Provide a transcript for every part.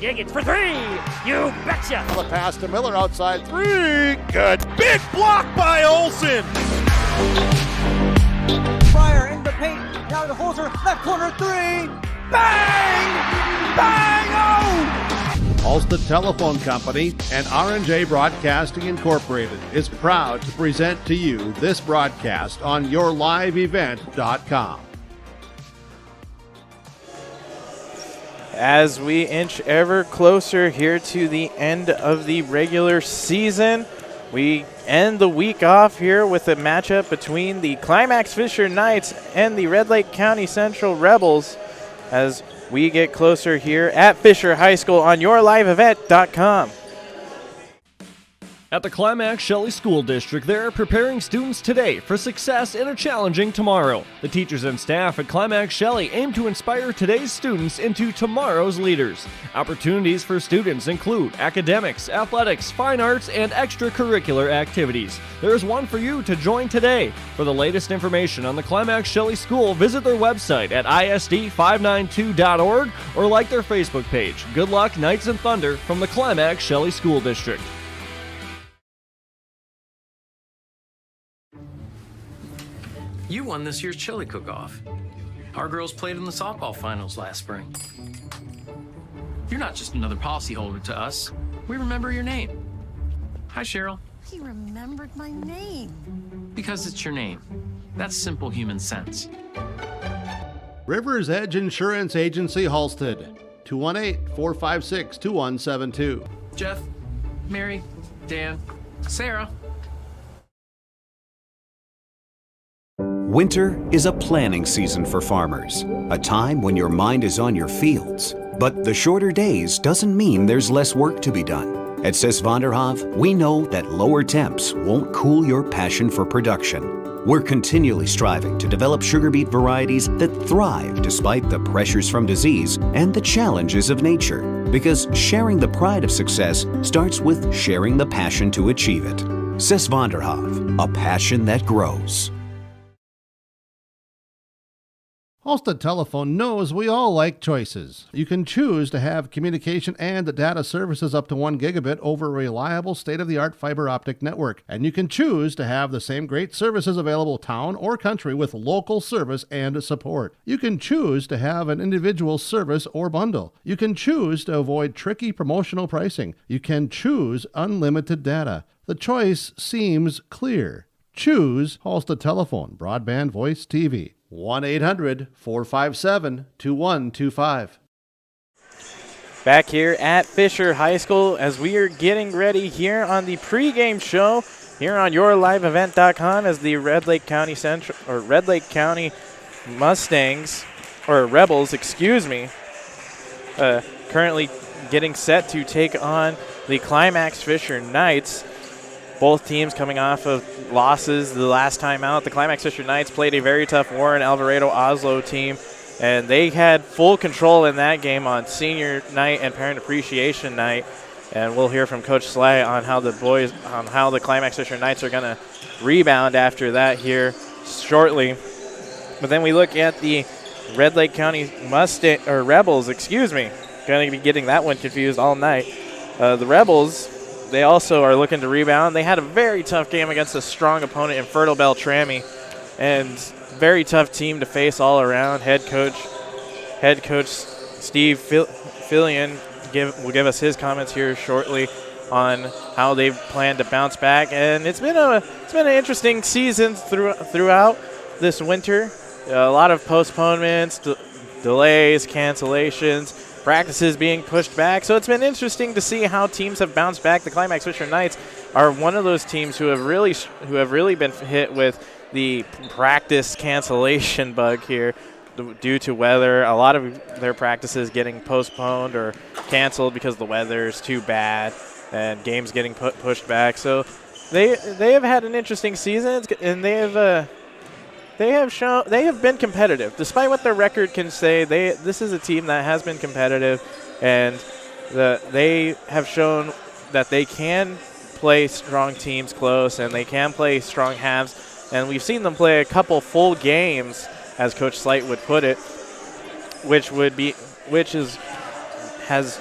Higgins for three. You betcha. The pass to Miller outside three. Good. Big block by Olsen. Fryer in the paint. Now to Holzer. Left corner three. Bang! Bang! Oh! Ulster Telephone Company and R&J Broadcasting Incorporated is proud to present to you this broadcast on yourliveevent.com. As we inch ever closer here to the end of the regular season, we end the week off here with a matchup between the Climax-Fisher Knights and the Red Lake County Central Rebels as we get closer here at Fisher High School on yourliveevent.com. At the Climax-Shelley School District, they are preparing students today for success in a challenging tomorrow. The teachers and staff at Climax-Shelley aim to inspire today's students into tomorrow's leaders. Opportunities for students include academics, athletics, fine arts, and extracurricular activities. There is one for you to join today. For the latest information on the Climax-Shelley School, visit their website at isd592.org or like their Facebook page. Good luck, Knights and Thunder, from the Climax-Shelley School District. You won this year's chili cook-off. Our girls played in the softball finals last spring. You're not just another policyholder to us. We remember your name. Hi, Cheryl. He remembered my name. Because it's your name. That's simple human sense. Rivers Edge Insurance Agency, Halstead, 218-456-2172. Jeff, Mary, Dan, Sarah. Winter is a planning season for farmers, a time when your mind is on your fields. But the shorter days doesn't mean there's less work to be done. At Sis van der Haaf, we know that lower temps won't cool your passion for production. We're continually striving to develop sugar beet varieties that thrive despite the pressures from disease and the challenges of nature. Because sharing the pride of success starts with sharing the passion to achieve it. Sis van der Haaf, a passion that grows. Ulster Telephone knows we all like choices. You can choose to have communication and data services up to 1 gigabit over a reliable state-of-the-art fiber optic network. And you can choose to have the same great services available town or country with local service and support. You can choose to have an individual service or bundle. You can choose to avoid tricky promotional pricing. You can choose unlimited data. The choice seems clear. Choose Ulster Telephone, broadband voice TV. 1-800-457-2125. Back here at Fisher High School as we are getting ready here on the pregame show here on yourliveevent.com as the Red Lake County Mustangs, or Rebels, currently getting set to take on the Climax-Fisher Knights. Both teams coming off of losses the last time out. The Climax-Fisher Knights played a very tough Warren Alvarado Oslo team, and they had full control in that game on senior night and parent appreciation night. And we'll hear from Coach Sly on how the Climax-Fisher Knights are going to rebound after that here shortly. But then we look at the Red Lake County Rebels, Going to be getting that one confused all night. The Rebels, they also are looking to rebound. They had a very tough game against a strong opponent in Fertile Beltrami, and very tough team to face all around. Head coach Steve Fillion will give us his comments here shortly on how they plan to bounce back. And it's been an interesting season throughout this winter. A lot of postponements, delays, cancellations, practices being pushed back. So it's been interesting to see how teams have bounced back. The Climax-Fisher Knights are one of those teams who have really been hit with the practice cancellation bug here due to weather. A lot of their practices getting postponed or canceled because the weather is too bad and games getting pushed back. So they have had an interesting season, and they have been competitive. Despite what their record can say, this is a team that has been competitive, and they have shown that they can play strong teams close, and they can play strong halves. And we've seen them play a couple full games, as Coach Slight would put it, which has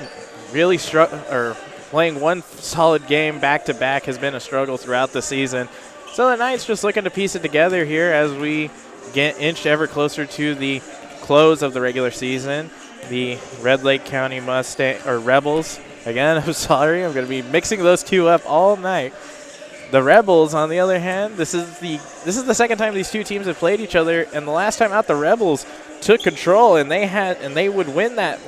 really playing one solid game back-to-back has been a struggle throughout the season. So the Knights just looking to piece it together here as we get inched ever closer to the close of the regular season. The Red Lake County Rebels. Again, I'm sorry, I'm going to be mixing those two up all night. The Rebels, on the other hand, this is the second time these two teams have played each other, and the last time out, the Rebels took control, and they would win that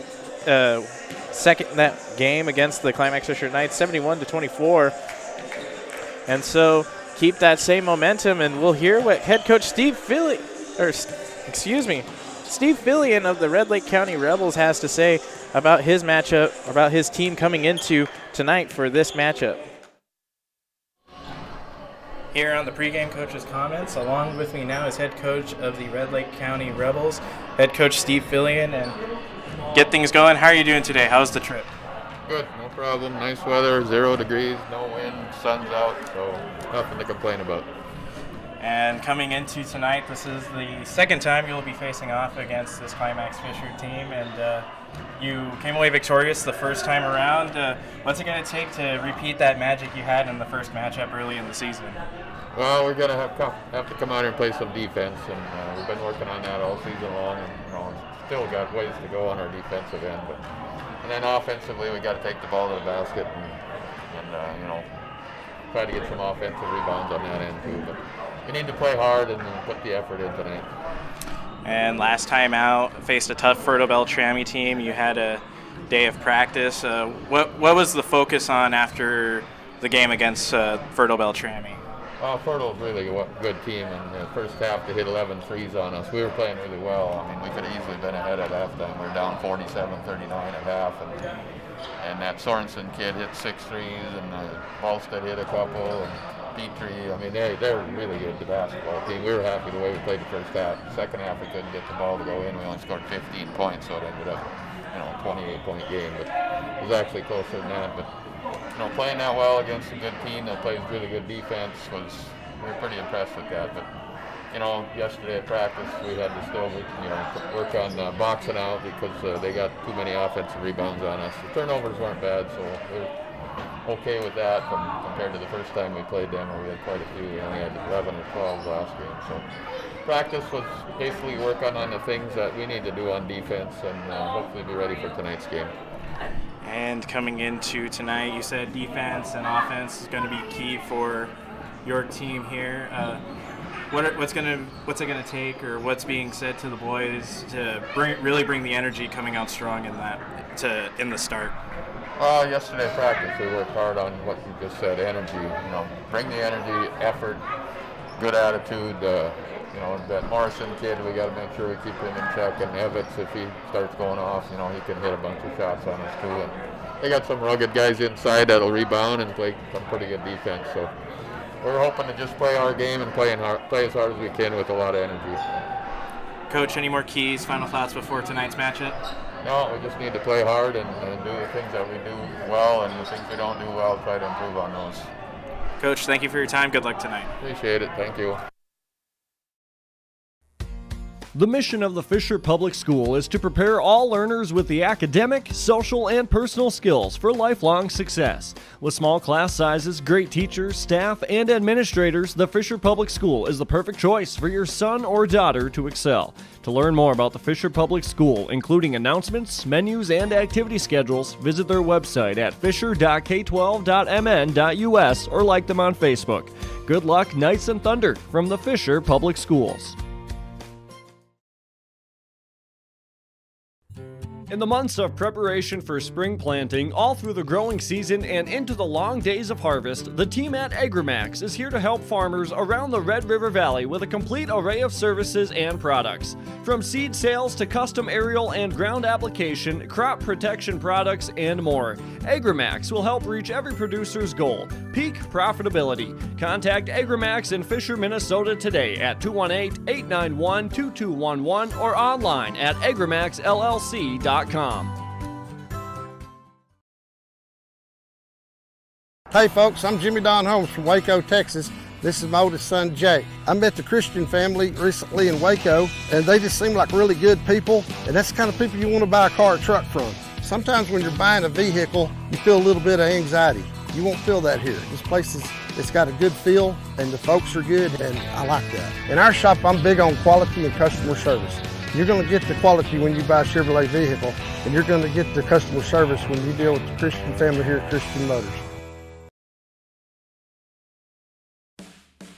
game against the Climax-Fisher Knights, 71-24. And so keep that same momentum, and we'll hear what head coach Steve Fillion of the Red Lake County Rebels has to say about his matchup, about his team coming into tonight for this matchup. Here on the pregame coach's comments, along with me now is head coach of the Red Lake County Rebels, head coach Steve Fillion. And get things going. How are you doing today? How's the trip? Good, no problem. Nice weather, 0 degrees, no wind, sun's out, so nothing to complain about. And coming into tonight, this is the second time you'll be facing off against this Climax-Fisher team, and you came away victorious the first time around. What's it going to take to repeat that magic you had in the first matchup early in the season? Well, we're going to have to come out here and play some defense, and we've been working on that all season long, and still got ways to go on our defensive end. And then offensively, we got to take the ball to the basket and try to get some offensive rebounds on that end too. But we need to play hard and put the effort in tonight. And last time out, faced a tough Fertile Beltrami team. You had a day of practice. What was the focus on after the game against Fertile Beltrami? Well, Fertile's really a good team, and the first half they hit 11 threes on us. We were playing really well. I mean, we could have easily been ahead at halftime. We were down 47-39 at half, and that Sorensen kid hit 6 threes, and Halstead hit a couple, and Petrie. I mean, they're really good, the basketball team. We were happy the way we played the first half. Second half, we couldn't get the ball to go in. We only scored 15 points, so it ended up, a 28-point game. But it was actually closer than that. But playing that well against a good team that plays really good defense we were pretty impressed with that. But yesterday at practice we had to still work on boxing out because they got too many offensive rebounds on us. The turnovers weren't bad, so we're okay with that compared to the first time we played them, where we had quite a few. We only had 11 or 12 last game. So practice was basically working on the things that we need to do on defense and hopefully be ready for tonight's game. And coming into tonight, you said defense and offense is going to be key for your team here. What's it going to take, or what's being said to the boys to really bring the energy coming out strong in the start? Well, yesterday at practice we worked hard on what you just said, energy. Bring the energy, effort, good attitude. That Morrison kid, we got to make sure we keep him in check. And Evans, if he starts going off, he can hit a bunch of shots on us too. And they got some rugged guys inside that'll rebound and play some pretty good defense. So we're hoping to just play our game and play as hard as we can with a lot of energy. Coach, any more keys, final thoughts before tonight's matchup? No, we just need to play hard and do the things that we do well, and the things we don't do well, try to improve on those. Coach, thank you for your time. Good luck tonight. Appreciate it. Thank you. The mission of the Fisher Public School is to prepare all learners with the academic, social, and personal skills for lifelong success. With small class sizes, great teachers, staff, and administrators, the Fisher Public School is the perfect choice for your son or daughter to excel. To learn more about the Fisher Public School, including announcements, menus, and activity schedules, visit their website at fisher.k12.mn.us or like them on Facebook. Good luck, Knights and Thunder, from the Fisher Public Schools. In the months of preparation for spring planting, all through the growing season and into the long days of harvest, the team at AgriMax is here to help farmers around the Red River Valley with a complete array of services and products. From seed sales to custom aerial and ground application, crop protection products, and more, AgriMax will help reach every producer's goal: peak profitability. Contact AgriMax in Fisher, Minnesota today at 218-891-2211 or online at agrimaxllc.com. Hey folks, I'm Jimmy Don Holmes from Waco, Texas. This is my oldest son, Jake. I met the Christian family recently in Waco, and they just seem like really good people, and that's the kind of people you want to buy a car or truck from. Sometimes when you're buying a vehicle, you feel a little bit of anxiety. You won't feel that here. This place it's got a good feel, and the folks are good, and I like that. In our shop, I'm big on quality and customer service. You're going to get the quality when you buy a Chevrolet vehicle, and you're going to get the customer service when you deal with the Christian family here at Christian Motors.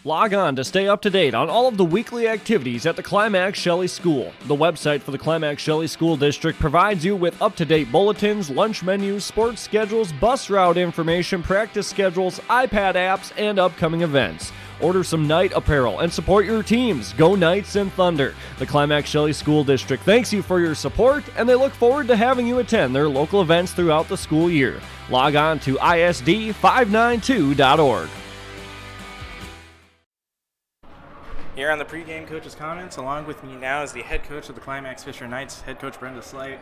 Log on to stay up to date on all of the weekly activities at the Climax-Shelley School. The website for the Climax-Shelley School District provides you with up-to-date bulletins, lunch menus, sports schedules, bus route information, practice schedules, iPad apps, and upcoming events. Order some night apparel and support your teams. Go Knights and Thunder. The Climax-Shelley School District thanks you for your support, and they look forward to having you attend their local events throughout the school year. Log on to isd592.org. Here on the pregame coach's comments, along with me now is the head coach of the Climax-Fisher Knights, head coach Brenda Slight.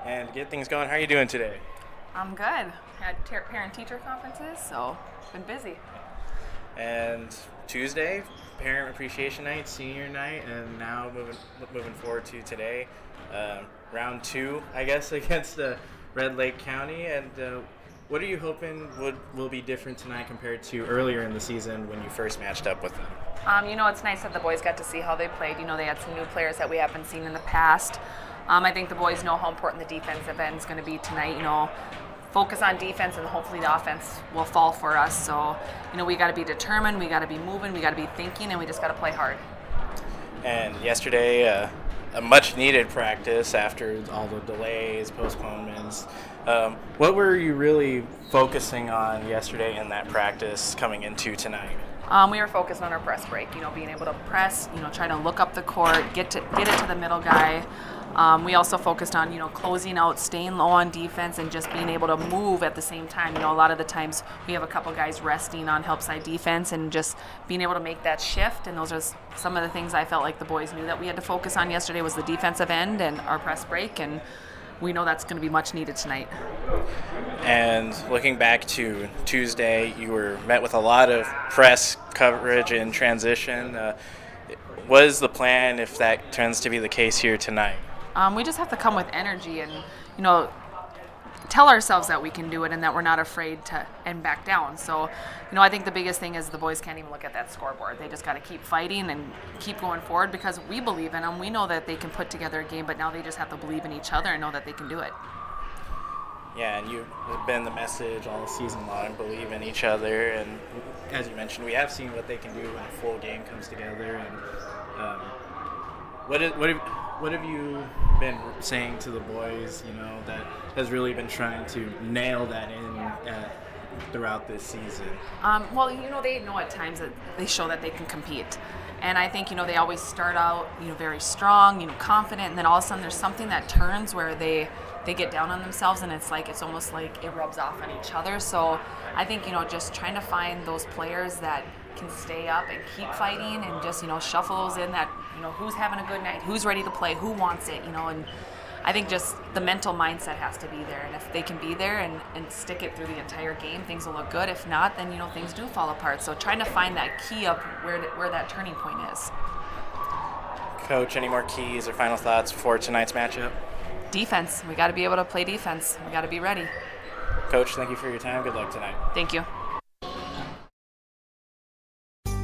And to get things going, how are you doing today? I'm good. Had parent-teacher conferences, so been busy. And Tuesday, Parent Appreciation Night, Senior Night, and now moving forward to today, round 2, I guess, against Red Lake County. And what are you hoping will be different tonight compared to earlier in the season when you first matched up with them? It's nice that the boys got to see how they played. They had some new players that we haven't seen in the past. I think the boys know how important the defensive end is going to be tonight. Focus on defense, and hopefully the offense will fall for us. So, we got to be determined, we got to be moving, we got to be thinking, and we just got to play hard. And yesterday, a much-needed practice after all the delays, postponements. What were you really focusing on yesterday in that practice coming into tonight? We were focused on our press break, being able to press, try to look up the court, get it to the middle guy. We also focused on, closing out, staying low on defense, and just being able to move at the same time. A lot of the times we have a couple guys resting on help side defense, and just being able to make that shift. And those are some of the things I felt like the boys knew that we had to focus on yesterday was the defensive end and our press break, and we know that's going to be much needed tonight. And looking back to Tuesday, you were met with a lot of press coverage in transition. What is the plan if that turns to be the case here tonight? We just have to come with energy and, tell ourselves that we can do it and that we're not afraid to and back down. So, I think the biggest thing is the boys can't even look at that scoreboard. They just got to keep fighting and keep going forward because we believe in them. We know that they can put together a game, but now they just have to believe in each other and know that they can do it. Yeah, and you've been the message all season long, believe in each other. And as you mentioned, we have seen what they can do when a full game comes together. And what have you been saying to the boys, that has really been trying to nail that in throughout this season? They know at times that they show that they can compete. And I think, they always start out, very strong, confident, and then all of a sudden there's something that turns where they get down on themselves, and it's almost like it rubs off on each other. So I think, just trying to find those players that can stay up and keep fighting and just, shuffle those in that, who's having a good night, who's ready to play, who wants it, and I think just the mental mindset has to be there. And if they can be there and stick it through the entire game, things will look good. If not, then, things do fall apart. So trying to find that key of where that turning point is. Coach, any more keys or final thoughts for tonight's matchup? Defense. We got to be able to play defense. We got to be ready. Coach, thank you for your time. Good luck tonight. Thank you.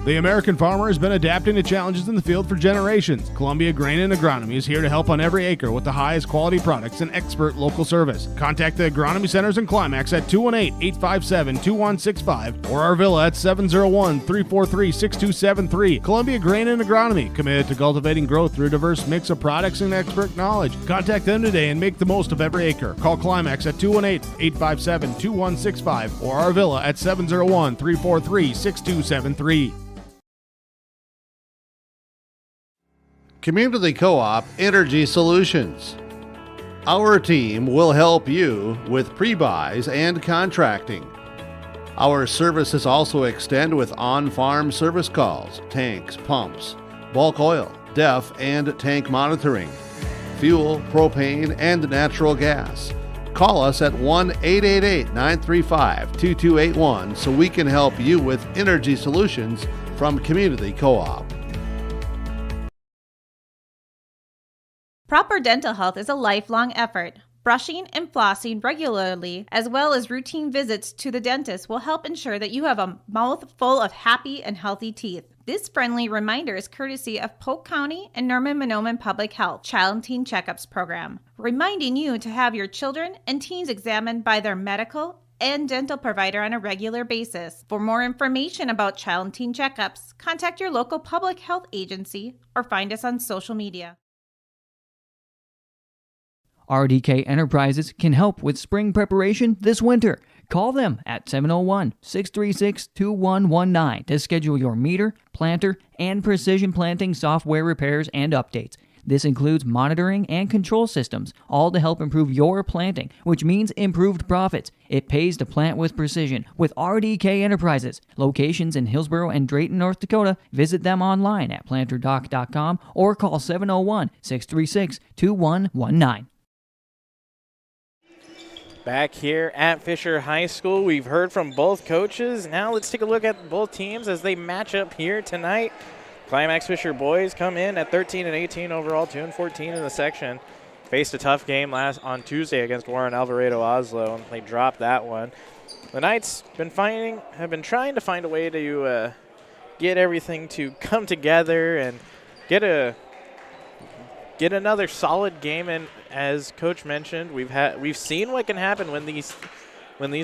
The American farmer has been adapting to challenges in the field for generations. Columbia Grain and Agronomy is here to help on every acre with the highest quality products and expert local service. Contact the agronomy centers in Climax at 218-857-2165 or Arvilla at 701-343-6273. Columbia Grain and Agronomy, committed to cultivating growth through a diverse mix of products and expert knowledge. Contact them today and make the most of every acre. Call Climax at 218-857-2165 or Arvilla at 701-343-6273. Community Co-op Energy Solutions. Our team will help you with pre-buys and contracting. Our services also extend with on-farm service calls, tanks, pumps, bulk oil, DEF and tank monitoring, fuel, propane, and natural gas. Call us at 1-888-935-2281 so we can help you with energy solutions from Community Co-op. Proper dental health is a lifelong effort. Brushing and flossing regularly, as well as routine visits to the dentist, will help ensure that you have a mouth full of happy and healthy teeth. This friendly reminder is courtesy of Polk County and Norman-Monoman Public Health Child and Teen Checkups Program, reminding you to have your children and teens examined by their medical and dental provider on a regular basis. For more information about child and teen checkups, contact your local public health agency or find us on social media. RDK Enterprises can help with spring preparation this winter. Call them at 701-636-2119 to schedule your meter, planter, and precision planting software repairs and updates. This includes monitoring and control systems, all to help improve your planting, which means improved profits. It pays to plant with precision with RDK Enterprises. Locations in Hillsboro and Drayton, North Dakota. Visit them online at planterdoc.com or call 701-636-2119. Back here at Fisher High School, we've heard from both coaches. Now let's take a look at both teams as they match up here tonight. Climax-Fisher boys come in at 13 and 18 overall, 2 and 14 in the section. Faced a tough game on Tuesday against Warren Alvarado Oslo, and they dropped that one. The Knights have been trying to find a way to get everything to come together and get another solid game. And as Coach mentioned, we've seen what can happen when these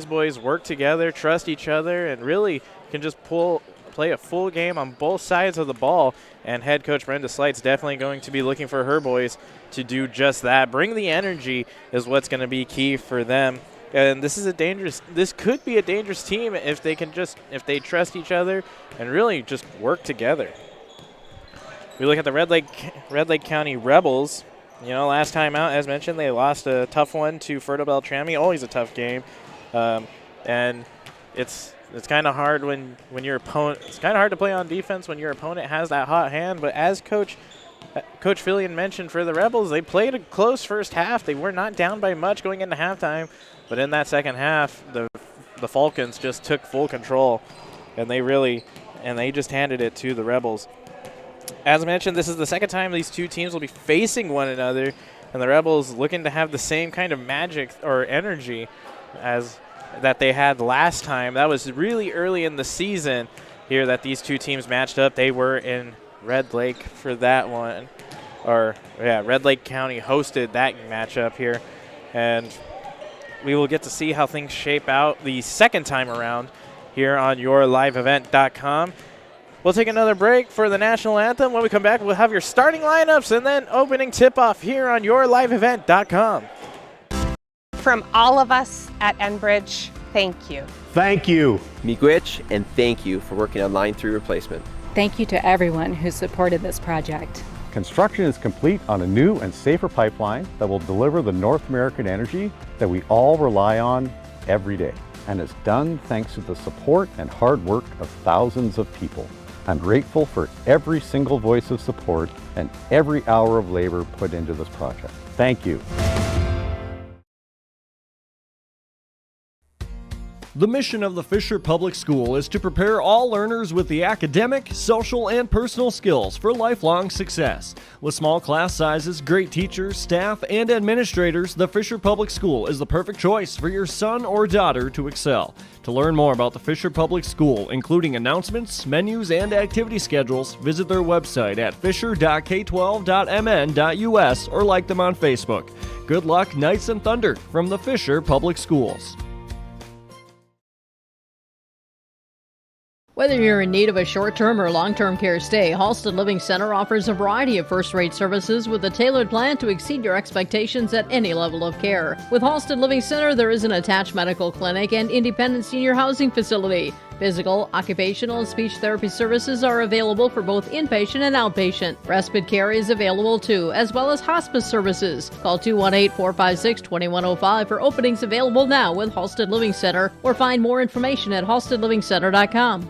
boys work together, trust each other, and really can just play a full game on both sides of the ball. And head coach Brenda Slight's definitely going to be looking for her boys to do just that. Bring the energy is what's going to be key for them. And this could be a dangerous team if they trust each other and really just work together. We look at the Red Lake County Rebels. You know, last time out, as mentioned, they lost a tough one to Fertile Beltrami. Always a tough game, and it's kind of hard when your opponent. It's kind of hard to play on defense when your opponent has that hot hand. But as Coach Fillion mentioned for the Rebels, they played a close first half. They were not down by much going into halftime, but in that second half, the Falcons just took full control, and they just handed it to the Rebels. As mentioned, this is the second time these two teams will be facing one another, and the Rebels looking to have the same kind of magic or energy as that they had last time. That was really early in the season here that these two teams matched up. They were in Red Lake for that one. Red Lake County hosted that matchup here, and we will get to see how things shape out the second time around here on yourliveevent.com. We'll take another break for the national anthem. When we come back, we'll have your starting lineups and then opening tip-off here on yourliveevent.com. From all of us at Enbridge, thank you. Thank you. Miigwech, and thank you for working on Line 3 replacement. Thank you to everyone who supported this project. Construction is complete on a new and safer pipeline that will deliver the North American energy that we all rely on every day. And it's done thanks to the support and hard work of thousands of people. I'm grateful for every single voice of support and every hour of labor put into this project. Thank you. The mission of the Fisher Public School is to prepare all learners with the academic, social, and personal skills for lifelong success. With small class sizes, great teachers, staff, and administrators, the Fisher Public School is the perfect choice for your son or daughter to excel. To learn more about the Fisher Public School, including announcements, menus, and activity schedules, visit their website at fisher.k12.mn.us or like them on Facebook. Good luck, Knights and Thunder, from the Fisher Public Schools. Whether you're in need of a short-term or long-term care stay, Halsted Living Center offers a variety of first-rate services with a tailored plan to exceed your expectations at any level of care. With Halsted Living Center, there is an attached medical clinic and independent senior housing facility. Physical, occupational, and speech therapy services are available for both inpatient and outpatient. Respite care is available too, as well as hospice services. Call 218-456-2105 for openings available now with Halsted Living Center, or find more information at halstedlivingcenter.com.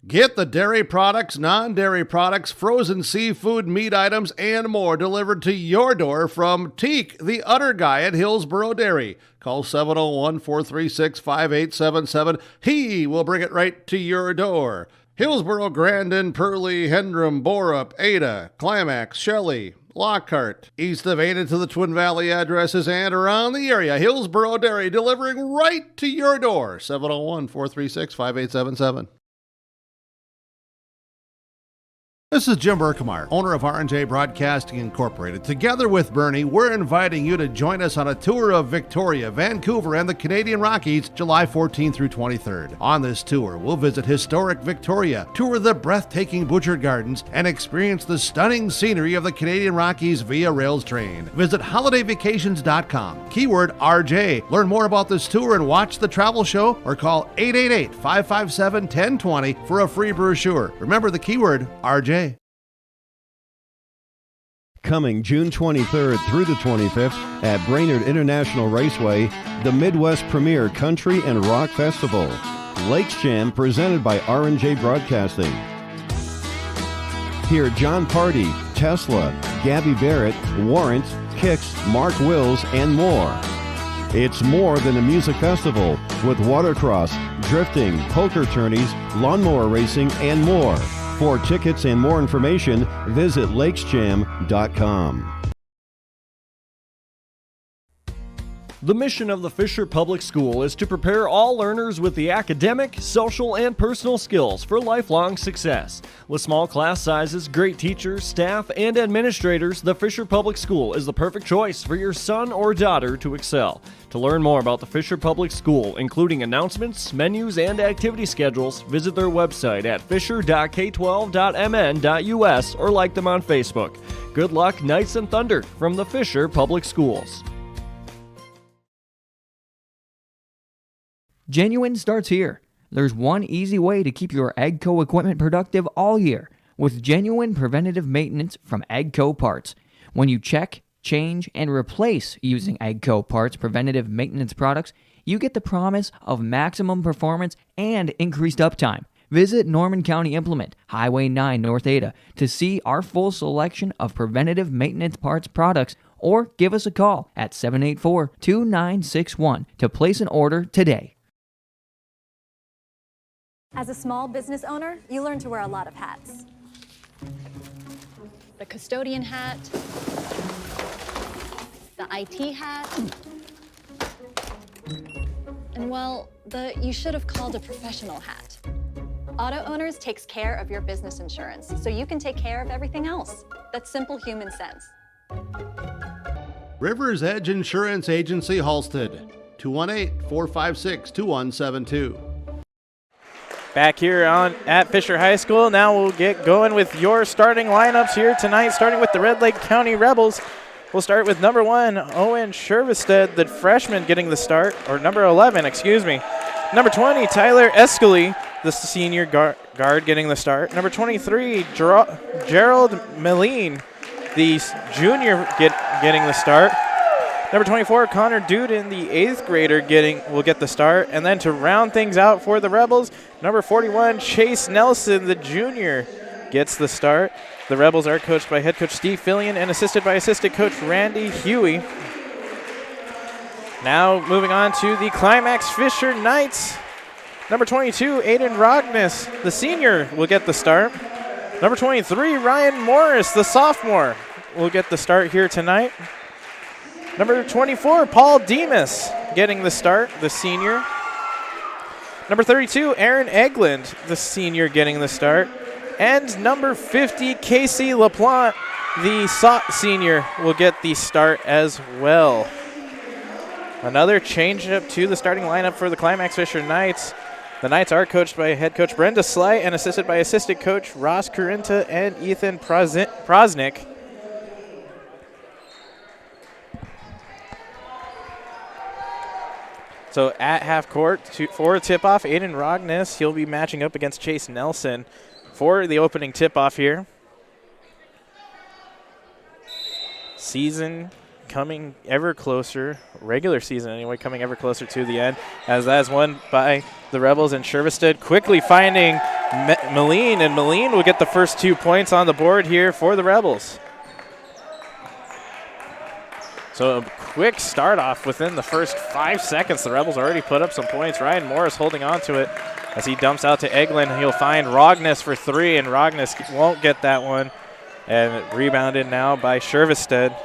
Get the dairy products, non-dairy products, frozen seafood, meat items, and more delivered to your door from Teak, the Udder Guy at Hillsboro Dairy. Call 701-436-5877. He will bring it right to your door. Hillsboro, Grandin, Pearlie, Hendrum, Borup, Ada, Climax, Shelley, Lockhart. East of Ada to the Twin Valley addresses and around the area. Hillsboro Dairy delivering right to your door. 701-436-5877. This is Jim Berkemar, owner of R&J Broadcasting Incorporated. Together with Bernie, we're inviting you to join us on a tour of Victoria, Vancouver, and the Canadian Rockies, July 14th through 23rd. On this tour, we'll visit historic Victoria, tour the breathtaking Butchert Gardens, and experience the stunning scenery of the Canadian Rockies via rails train. Visit holidayvacations.com, keyword RJ. Learn more about this tour and watch the travel show, or call 888-557-1020 for a free brochure. Remember the keyword RJ. Coming June 23rd through the 25th at Brainerd International Raceway, the Midwest Premier Country and Rock Festival. Lakes Jam presented by R&J Broadcasting. Hear John Party, Tesla, Gabby Barrett, Warrant, Kix, Mark Wills, and more. It's more than a music festival with watercross, drifting, poker tourneys, lawnmower racing, and more. For tickets and more information, visit lakesjam.com. The mission of the Fisher Public School is to prepare all learners with the academic, social, and personal skills for lifelong success. With small class sizes, great teachers, staff, and administrators, the Fisher Public School is the perfect choice for your son or daughter to excel. To learn more about the Fisher Public School, including announcements, menus, and activity schedules, visit their website at fisher.k12.mn.us or like them on Facebook. Good luck, Knights and Thunder, from the Fisher Public Schools. Genuine starts here. There's one easy way to keep your AGCO equipment productive all year with genuine preventative maintenance from AGCO Parts. When you check, change, and replace using AGCO Parts preventative maintenance products, you get the promise of maximum performance and increased uptime. Visit Norman County Implement, Highway 9 North Ada, to see our full selection of preventative maintenance parts products, or give us a call at 784-2961 to place an order today. As a small business owner, you learn to wear a lot of hats. The custodian hat, the IT hat, and well, the you should have called a professional hat. Auto Owners takes care of your business insurance, so you can take care of everything else. That's simple human sense. River's Edge Insurance Agency, Halstead, 218-456-2172. Back here at Fisher High School. Now we'll get going with your starting lineups here tonight, starting with the Red Lake County Rebels. We'll start with number 1, Owen Shervestead, the freshman, getting the start, or number 11, excuse me. Number 20, Tyler Escalay, the senior guard, getting the start. Number 23, Gerald Meline, the junior, getting the start. Number 24, Connor Duden, the 8th grader, will get the start. And then to round things out for the Rebels, number 41, Chase Nelson, the junior, gets the start. The Rebels are coached by head coach Steve Fillion and assisted by assistant coach Randy Huey. Now moving on to the Climax-Fisher Knights. Number 22, Aiden Rogness, the senior, will get the start. Number 23, Ryan Morris, the sophomore, will get the start here tonight. Number 24, Paul Demas, getting the start, the senior. Number 32, Aaron Eglund, the senior, getting the start. And number 50, Casey LaPlante, the senior, will get the start as well. Another change-up to the starting lineup for the Climax-Fisher Knights. The Knights are coached by head coach Brenda Sly and assisted by assistant coach Ross Corinta and Ethan Prosnick. So at half court for a tip-off, Aiden Rogness, he'll be matching up against Chase Nelson for the opening tip-off here. Season coming ever closer, regular season anyway, coming ever closer to the end, as that is won by the Rebels, and Shervestead quickly finding Meline, and Meline will get the first 2 points on the board here for the Rebels. So a quick start off within the first 5 seconds. The Rebels already put up some points. Ryan Morris holding on to it as he dumps out to Eglin. He'll find Rogness for 3, and Rogness won't get that one. And rebounded now by Shervestead.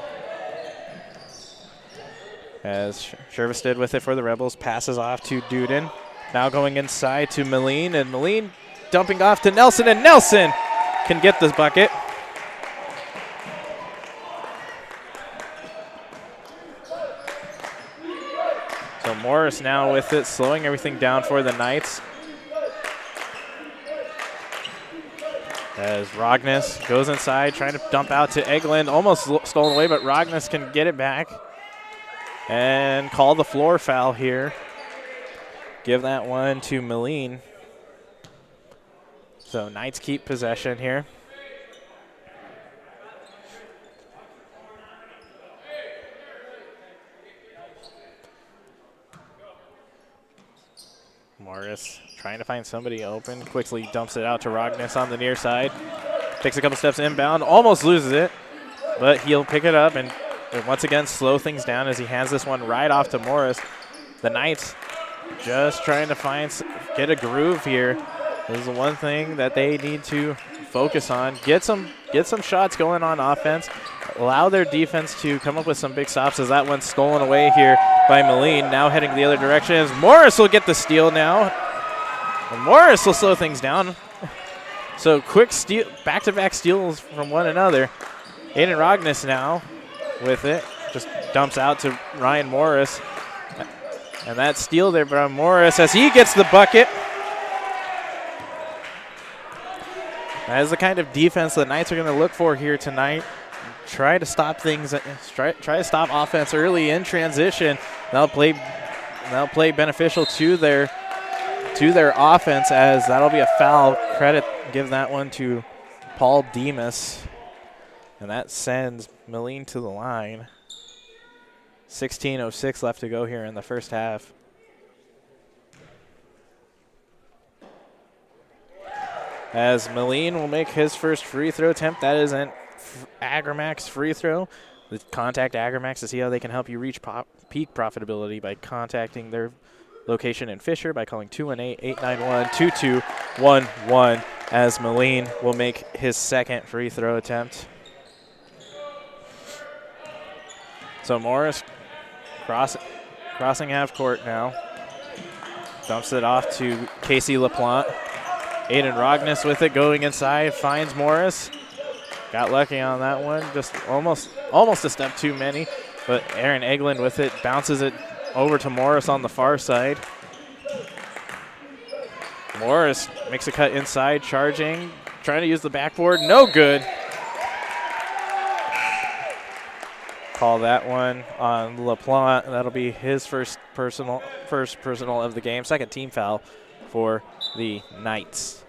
As Shervestead with it for the Rebels, passes off to Duden. Now going inside to Moline, and Moline dumping off to Nelson, and Nelson can get this bucket. So Morris now with it, slowing everything down for the Knights. As Rognus goes inside, trying to dump out to Egeland, almost stolen away, but Rognus can get it back and call the floor foul here. Give that one to Moline. So Knights keep possession here. Morris trying to find somebody open, quickly dumps it out to Rognus on the near side. Takes a couple steps inbound, almost loses it, but he'll pick it up and once again slow things down as he hands this one right off to Morris. The Knights just trying to get a groove here. This is the one thing that they need to focus on. Get some shots going on offense. Allow their defense to come up with some big stops as that one's stolen away here by Moline. Now heading the other direction as Morris will get the steal now. And Morris will slow things down. So quick steal, back-to-back steals from one another. Aiden Rognus now with it. Just dumps out to Ryan Morris. And that steal there from Morris as he gets the bucket. That is the kind of defense the Knights are going to look for here tonight. Try to stop things. Try to stop offense early in transition. That'll play beneficial to their offense, as that'll be a foul. Give that one to Paul Demas, and that sends Moline to the line. 16:06 left to go here in the first half. As Moline will make his first free throw attempt. That is an Agramax free throw. Contact Agramax to see how they can help you reach peak profitability by contacting their location in Fisher by calling 218-891-2211 as Moline will make his second free throw attempt. So Morris crossing half court now. Dumps it off to Casey LaPlante. Aiden Rognus with it, going inside, finds Morris. Got lucky on that one, just almost a step too many. But Aaron Egeland with it, bounces it over to Morris on the far side. Morris makes a cut inside, charging, trying to use the backboard, no good. Call that one on LaPlante. That'll be his first personal of the game, second team foul for the Knights.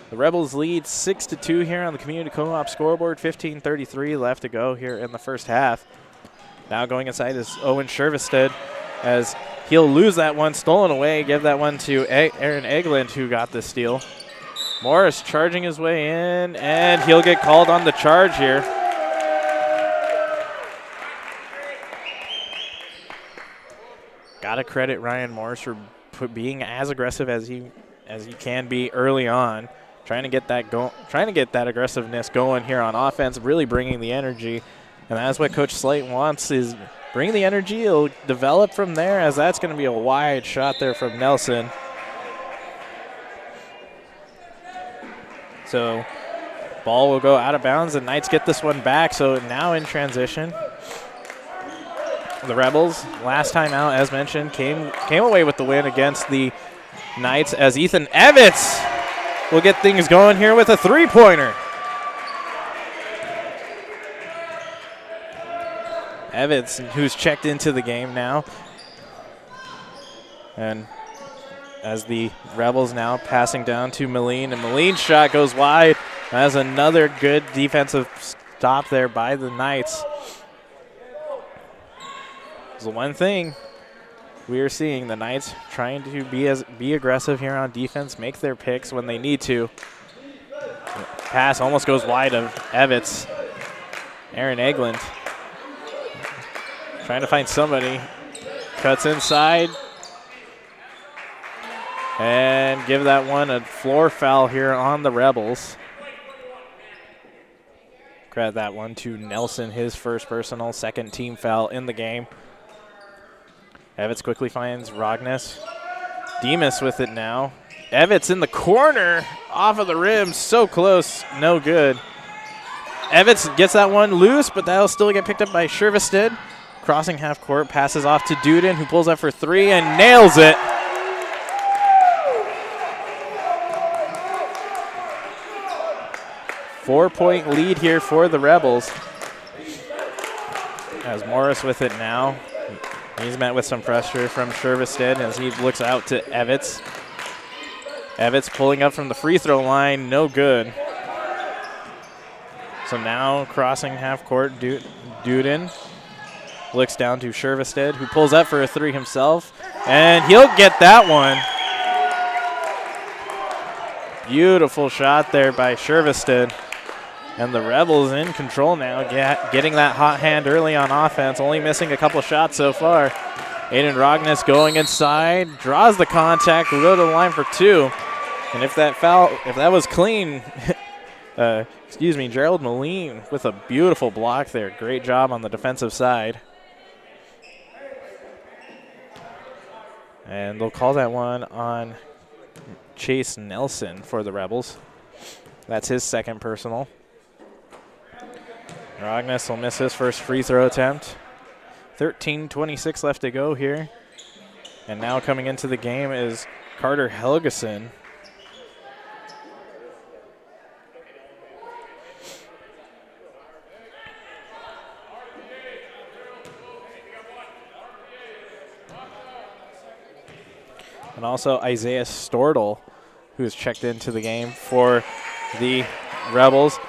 The Rebels lead 6-2 here on the Community Co-op scoreboard. 15:33 left to go here in the first half. Now going inside is Owen Shervestead as he'll lose that one, stolen away. Give that one to Aaron Egeland, who got the steal. Morris charging his way in, and he'll get called on the charge here. Gotta credit Ryan Morris for being as aggressive as he can be early on, trying to get that aggressiveness going here on offense, really bringing the energy, and that's what Coach Slate wants, is bring the energy. It'll develop from there, as that's going to be a wide shot there from Nelson. So ball will go out of bounds, and Knights get this one back. So now in transition, the Rebels, last time out, as mentioned, came away with the win against the Knights, as Ethan Evans will get things going here with a three-pointer. Evans, who's checked into the game now. And as the Rebels now passing down to Moline, and Moline's shot goes wide. That's another good defensive stop there by the Knights. It's the one thing we are seeing, the Knights trying to be aggressive here on defense, make their picks when they need to. Pass almost goes wide of Evans. Aaron Egeland trying to find somebody. Cuts inside. And give that one a floor foul here on the Rebels. Grab that one to Nelson, his first personal, second team foul in the game. Evitz quickly finds Rognes. Demas with it now. Evitz in the corner, off of the rim, so close, no good. Evitz gets that one loose, but that'll still get picked up by Shervested. Crossing half court, passes off to Duden, who pulls up for three and nails it. Four-point lead here for the Rebels. As Morris with it now. He's met with some pressure from Shervested as he looks out to Evitz. Evitz pulling up from the free throw line, no good. So now crossing half court, Duden looks down to Shervested, who pulls up for a three himself, and he'll get that one. Beautiful shot there by Shervested. And the Rebels in control now, getting that hot hand early on offense, only missing a couple shots so far. Aiden Rognes going inside, draws the contact, will go to the line for two. And if that was clean, Gerald Moline with a beautiful block there. Great job on the defensive side. And they'll call that one on Chase Nelson for the Rebels. That's his second personal. Rognes will miss his first free throw attempt. 13:26 left to go here. And now coming into the game is Carter Helgeson. And also Isaiah Stortle, who has checked into the game for the Rebels.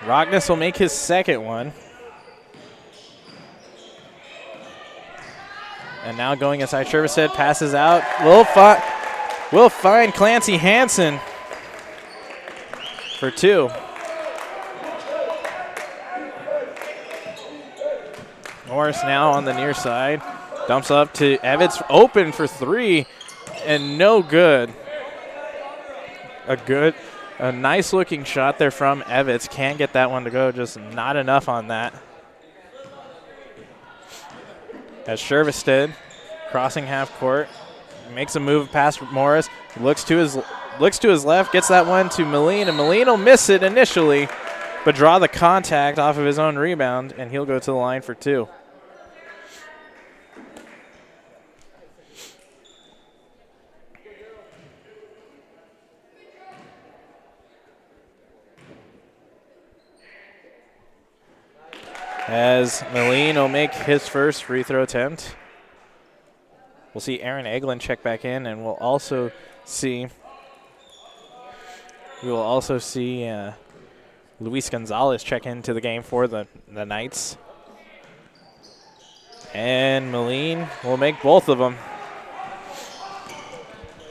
Rognes will make his second one. And now going inside, Shervested passes out. We'll find Clancy Hansen for two. Morris now on the near side. Dumps up to Evitz, open for three, and no good. A nice looking shot there from Evitz. Can't get that one to go, just not enough on that. As Shervested crossing half court, makes a move past Morris, looks to his left, gets that one to Moline, and Moline will miss it initially, but draw the contact off of his own rebound, and he'll go to the line for two. As Moline will make his first free throw attempt. We'll see Aaron Eglin check back in, and we'll also see Luis Gonzalez check into the game for the Knights. And Moline will make both of them.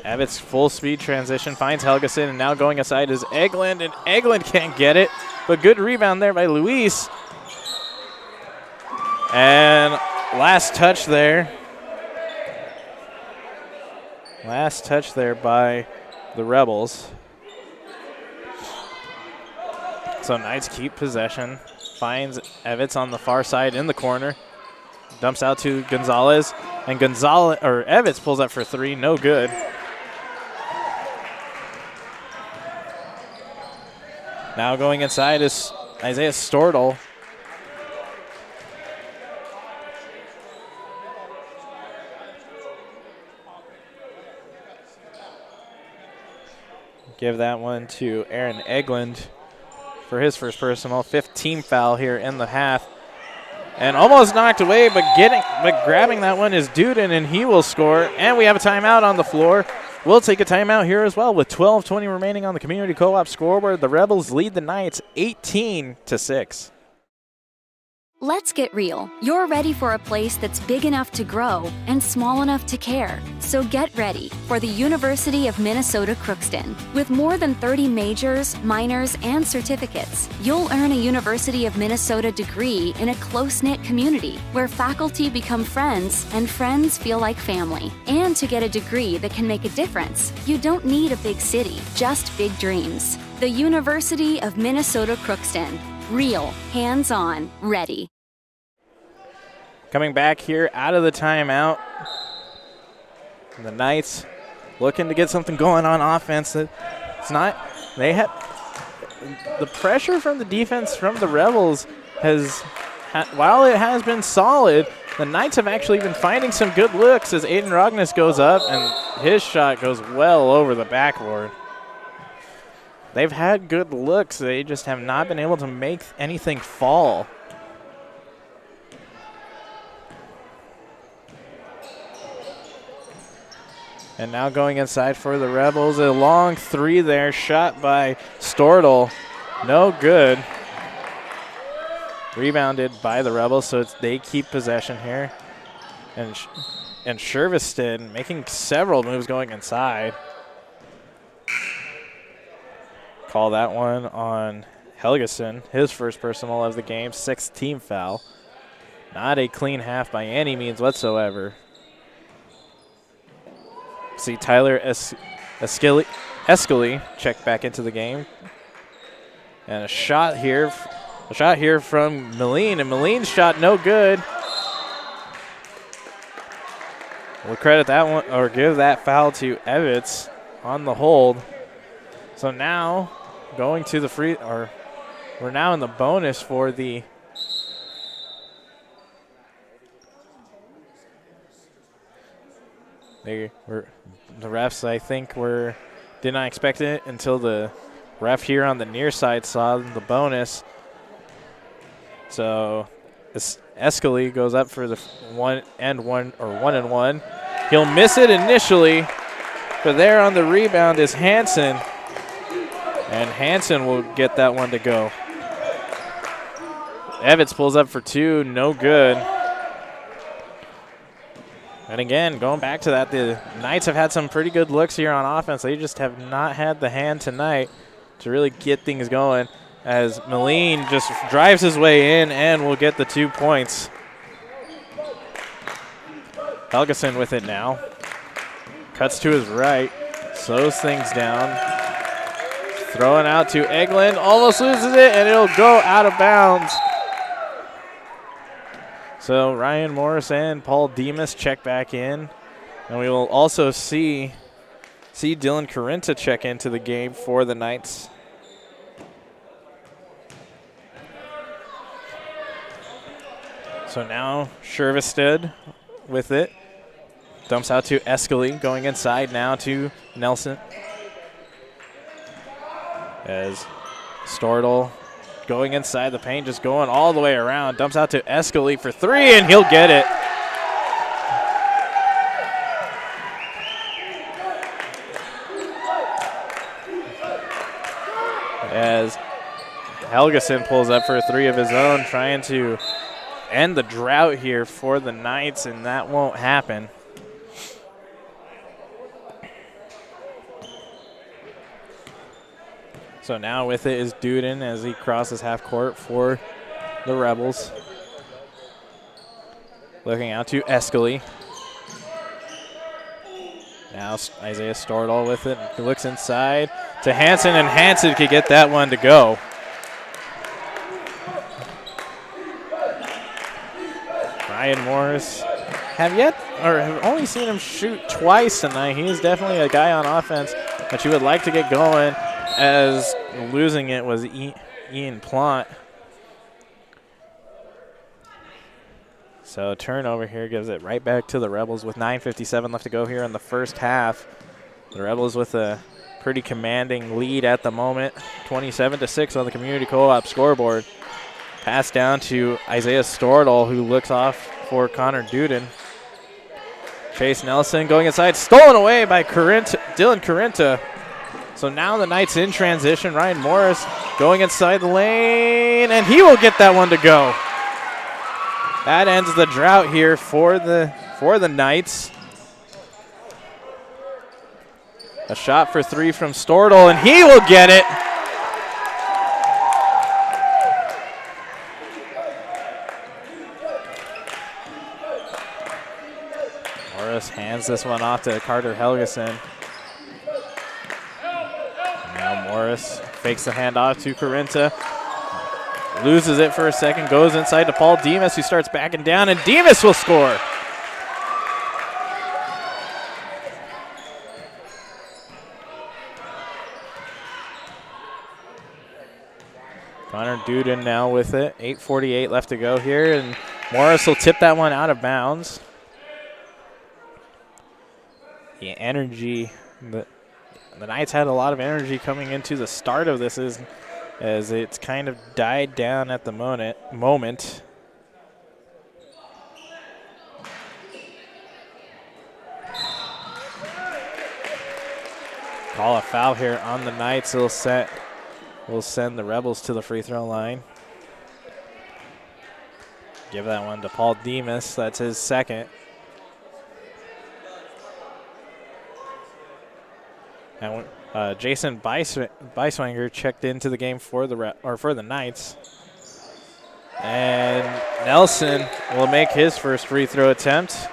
Evitz full speed transition, finds Helgeson, and now going aside is Eglin, and Eglin can't get it, but good rebound there by Luis. And last touch there by the Rebels. So Knights keep possession. Finds Evitz on the far side in the corner. Dumps out to Gonzalez. And Evitz pulls up for three, no good. Now going inside is Isaiah Stortle. Give that one to Aaron Eglund for his first personal. 5th team foul here in the half. And almost knocked away, but grabbing that one is Duden, and he will score. And we have a timeout on the floor. We'll take a timeout here as well with 12:20 remaining on the Community Co-op scoreboard. The Rebels lead the Knights 18-6. Let's get real. You're ready for a place that's big enough to grow and small enough to care. So get ready for the University of Minnesota Crookston. With more than 30 majors, minors, and certificates, you'll earn a University of Minnesota degree in a close-knit community where faculty become friends and friends feel like family. And to get a degree that can make a difference, you don't need a big city, just big dreams. The University of Minnesota Crookston. Real, hands-on, ready. Coming back here out of the timeout. The Knights looking to get something going on offense. It's not, they had, the pressure from the defense from the Rebels has, while it has been solid, the Knights have actually been finding some good looks as Aiden Rognus goes up and his shot goes well over the backboard. They've had good looks. They just have not been able to make anything fall. And now going inside for the Rebels. A long three there, shot by Stortle. No good. Rebounded by the Rebels, so they keep possession here. And Sherviston making several moves going inside. Call that one on Helgeson, his first personal of the game, 6th team foul. Not a clean half by any means whatsoever. See Tyler Escali check back into the game. And a shot here from Meline, and Meline's shot no good. We'll credit that one, or give that foul to Evitz on the hold. So now going to the free, or we're now in the bonus for the the refs, I think, did not expect it until the ref here on the near side saw the bonus. So Escali goes up for the 1 and 1. He'll miss it initially, but there on the rebound is Hansen, and Hansen will get that one to go. Evitz pulls up for 2, no good. And again, going back to that, the Knights have had some pretty good looks here on offense. They just have not had the hand tonight to really get things going, as Meline just drives his way in and will get the 2 points. Helgeson with it now. Cuts to his right, slows things down. Throwing out to Eglin, almost loses it, and it'll go out of bounds. So Ryan Morris and Paul Demas check back in. And we will also see Dylan Carenta check into the game for the Knights. So now Shervisted with it. Dumps out to Escali, going inside now to Nelson. As Stortle going inside the paint, just going all the way around. Dumps out to Escali for 3, and he'll get it. As Helgeson pulls up for 3 of his own, trying to end the drought here for the Knights, and that won't happen. So now with it is Duden as he crosses half court for the Rebels. Looking out to Escali. Now Isaiah Stortle with it. He looks inside to Hansen, and Hansen could get that one to go. Ryan Morris have only seen him shoot twice tonight. He is definitely a guy on offense that you would like to get going, as losing it was Ian Plant. So turnover here gives it right back to the Rebels with 9:57 left to go here in the first half. The Rebels with a pretty commanding lead at the moment, 27-6 on the Community Co-op scoreboard. Pass down to Isaiah Stortle, who looks off for Connor Duden. Chase Nelson going inside, stolen away by Dylan Carenta. So now the Knights in transition. Ryan Morris going inside the lane, and he will get that one to go. That ends the drought here for the Knights. A shot for 3 from Stortle, and he will get it. Morris hands this one off to Carter Helgeson. Now Morris fakes the handoff to Carenta. loses it for a second, goes inside to Paul Demas, who starts backing down, and Demas will score. Connor Duden now with it. 8:48 left to go here, and Morris will tip that one out of bounds. The energy, the Knights had a lot of energy coming into the start of this as it's kind of died down at the moment. Call a foul here on the Knights. We'll send the Rebels to the free throw line. Give that one to Paul Demas. That's his second. And Jason Beiswanger checked into the game for the Knights. And Nelson will make his first free throw attempt.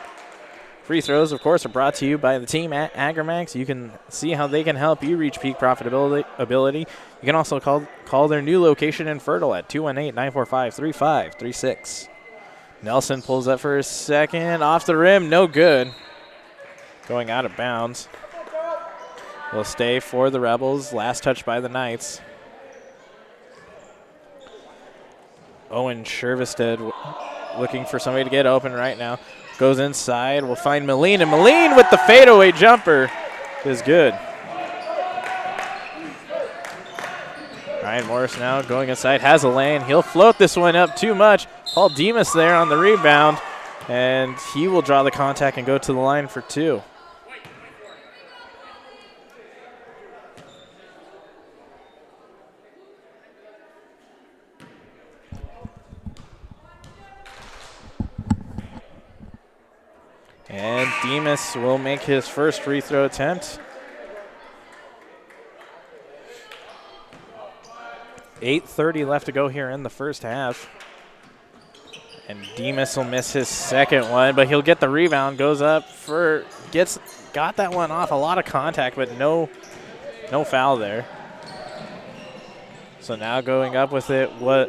Free throws, of course, are brought to you by the team at Agramax. You can see how they can help you reach peak profitability. You can also call their new location in Fertile at 218-945-3536. Nelson pulls up for his second. Off the rim, no good. Going out of bounds. Will stay for the Rebels. Last touch by the Knights. Owen Shervestead looking for somebody to get open right now. Goes inside. We'll find Moline, and Moline with the fadeaway jumper is good. Ryan Morris now going inside, has a lane. He'll float this one up too much. Paul Demas there on the rebound, and he will draw the contact and go to the line for two. And Demas will make his first free throw attempt. 8:30 left to go here in the first half. And Demas will miss his second one, but he'll get the rebound, goes up got that one off. A lot of contact, but no foul there. So now going up with it was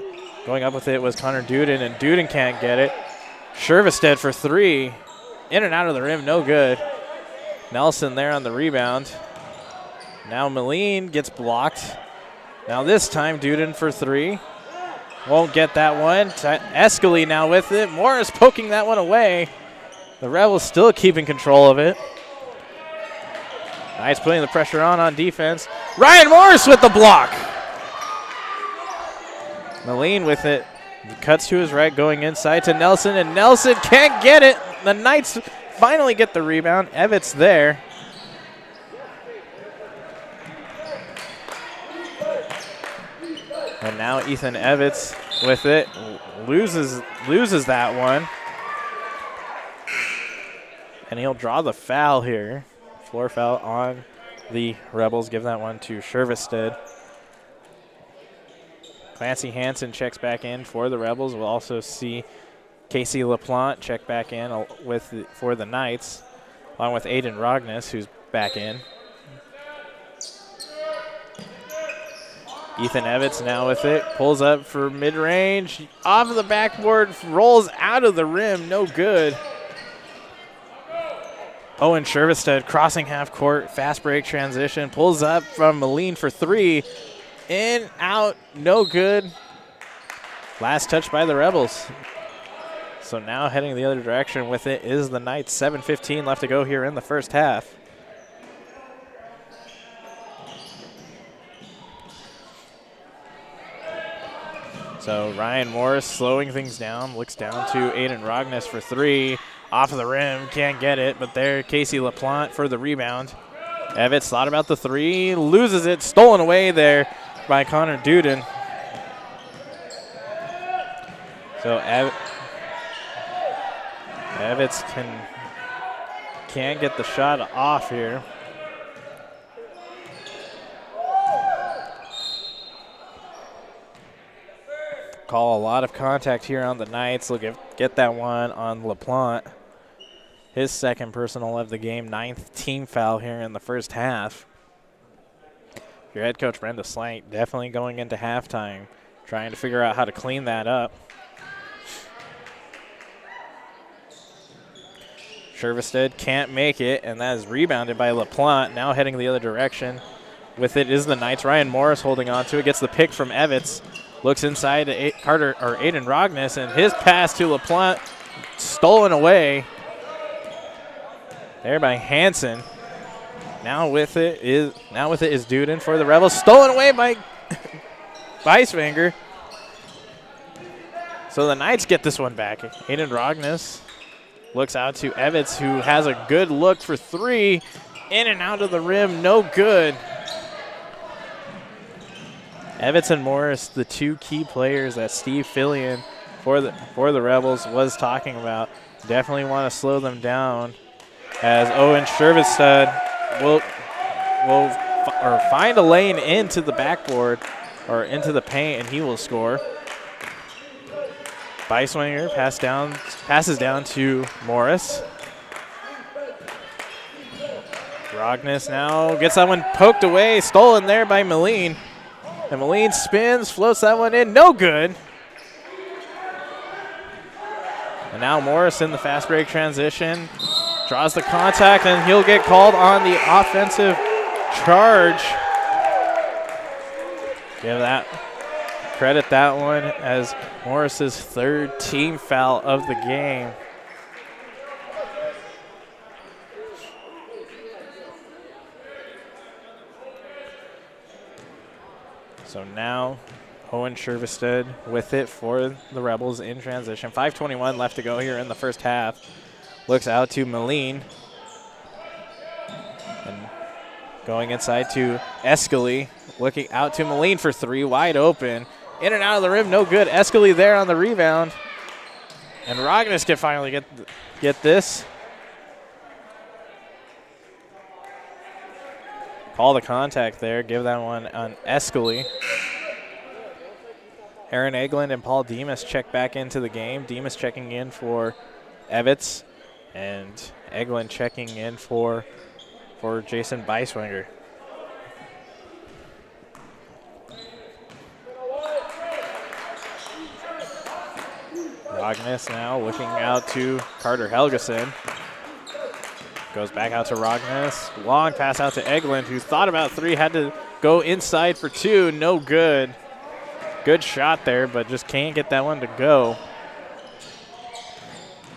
Connor Duden, and Duden can't get it. Shervestead for three. In and out of the rim, no good. Nelson there on the rebound. Now Moline gets blocked. Now this time Duden for three. Won't get that one. Escaley now with it. Morris poking that one away. The Rebels still keeping control of it. Nice putting the pressure on defense. Ryan Morris with the block. Moline with it. Cuts to his right, going inside to Nelson, and Nelson can't get it. The Knights finally get the rebound. Evitz there. And now Ethan Evitz with it. Loses that one. And he'll draw the foul here. Floor foul on the Rebels. Give that one to Shervestead. Clancy Hansen checks back in for the Rebels. We'll also see Casey LaPlante check back in for the Knights, along with Aiden Rognes, who's back in. Ethan Evitz now with it. Pulls up for mid-range. Off of the backboard. Rolls out of the rim. No good. Owen Shervestead crossing half court. Fast break transition. Pulls up from Moline for three. In, out, no good. Last touch by the Rebels. So now heading the other direction with it is the Knights. 7:15 left to go here in the first half. So Ryan Morris slowing things down. Looks down to Aiden Rognes for three. Off of the rim, can't get it, but there Casey LaPlante for the rebound. Evitz thought about the three, loses it, stolen away there by Connor Duden. So Evitz can't get the shot off here. Call a lot of contact here on the Knights. Look, get that one on LaPlante. His second personal of the game, 9th team foul here in the first half. Your head coach, Brenda Slank, definitely going into halftime, trying to figure out how to clean that up. Shervestead can't make it, and that is rebounded by LaPlante, now heading the other direction. With it is the Knights. Ryan Morris holding on to it, gets the pick from Evitz, looks inside to Aiden Rogness, and his pass to LaPlante stolen away there by Hansen. Now with it is Duden for the Rebels, stolen away by Beiswanger. So the Knights get this one back. Aiden Rogness looks out to Evitz, who has a good look for three. In and out of the rim, no good. Evitz and Morris, the two key players that Steve Fillion for the Rebels was talking about. Definitely want to slow them down, as Owen Shervestead will find a lane into the backboard or into the paint, and he will score. Beiswanger passes down to Morris. Rogness now gets that one poked away, stolen there by Moline. And Moline spins, floats that one in, no good. And now Morris in the fast break transition, draws the contact, and he'll get called on the offensive charge. Credit that one as Morris's third team foul of the game. So now Owen Shervestead with it for the Rebels in transition. 5:21 left to go here in the first half. Looks out to Moline. And going inside to Escali. Looking out to Moline for three, wide open. In and out of the rim, no good. Escali there on the rebound. And Rogness can finally get this. Call the contact there, give that one on Escali. Aaron Eglund and Paul Demas check back into the game. Demas checking in for Evitz, and Eglund checking in for Jason Beiswanger. Rogness now looking out to Carter Helgeson. Goes back out to Rogness. Long pass out to Eglund, who thought about three, had to go inside for two. No good. Good shot there, but just can't get that one to go.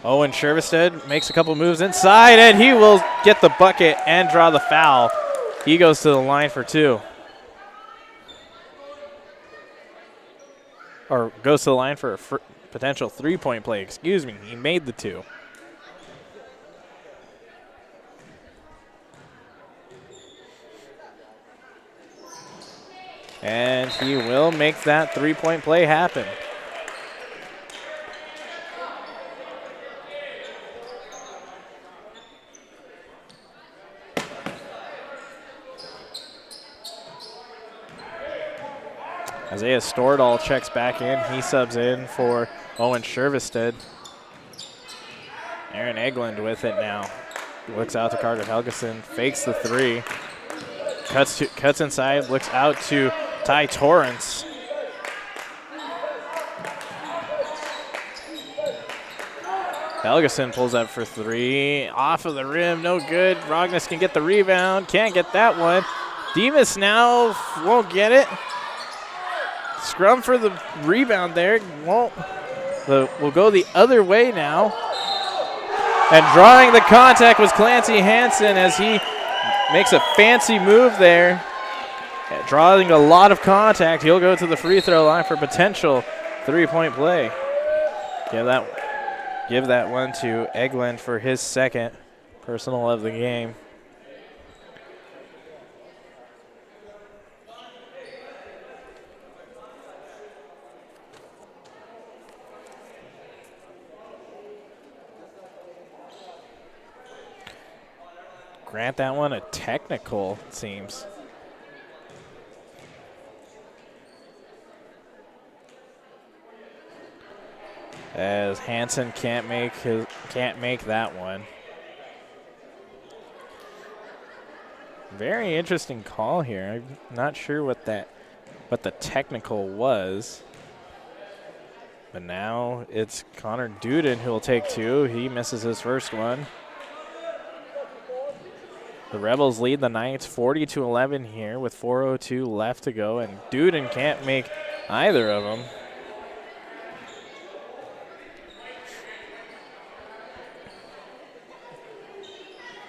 Owen Shervestead makes a couple moves inside, and he will get the bucket and draw the foul. He goes to the line for two. Or goes to the line for a potential three-point play. Excuse me, he made the two. And he will make that three-point play happen. Isaiah Stordahl checks back in. He subs in for Owen Shervestead. Aaron Eglund with it now. Looks out to Carter Helgeson, fakes the three. Cuts inside, looks out to Ty Torrance. Helgeson pulls up for three. Off of the rim, no good. Rogness can get the rebound, can't get that one. Demas now won't get it. Scrum for the rebound there. Won't. We'll go the other way now. And drawing the contact was Clancy Hansen as he makes a fancy move there. Drawing a lot of contact. He'll go to the free throw line for potential three-point play. Give that one to Eglund for his second personal of the game. Grant that one a technical, it seems. As Hansen can't make that one. Very interesting call here. I'm not sure what the technical was. But now it's Connor Duden who will take two. He misses his first one. The Rebels lead the Knights 40-11 here with 4:02 left to go, and Duden can't make either of them.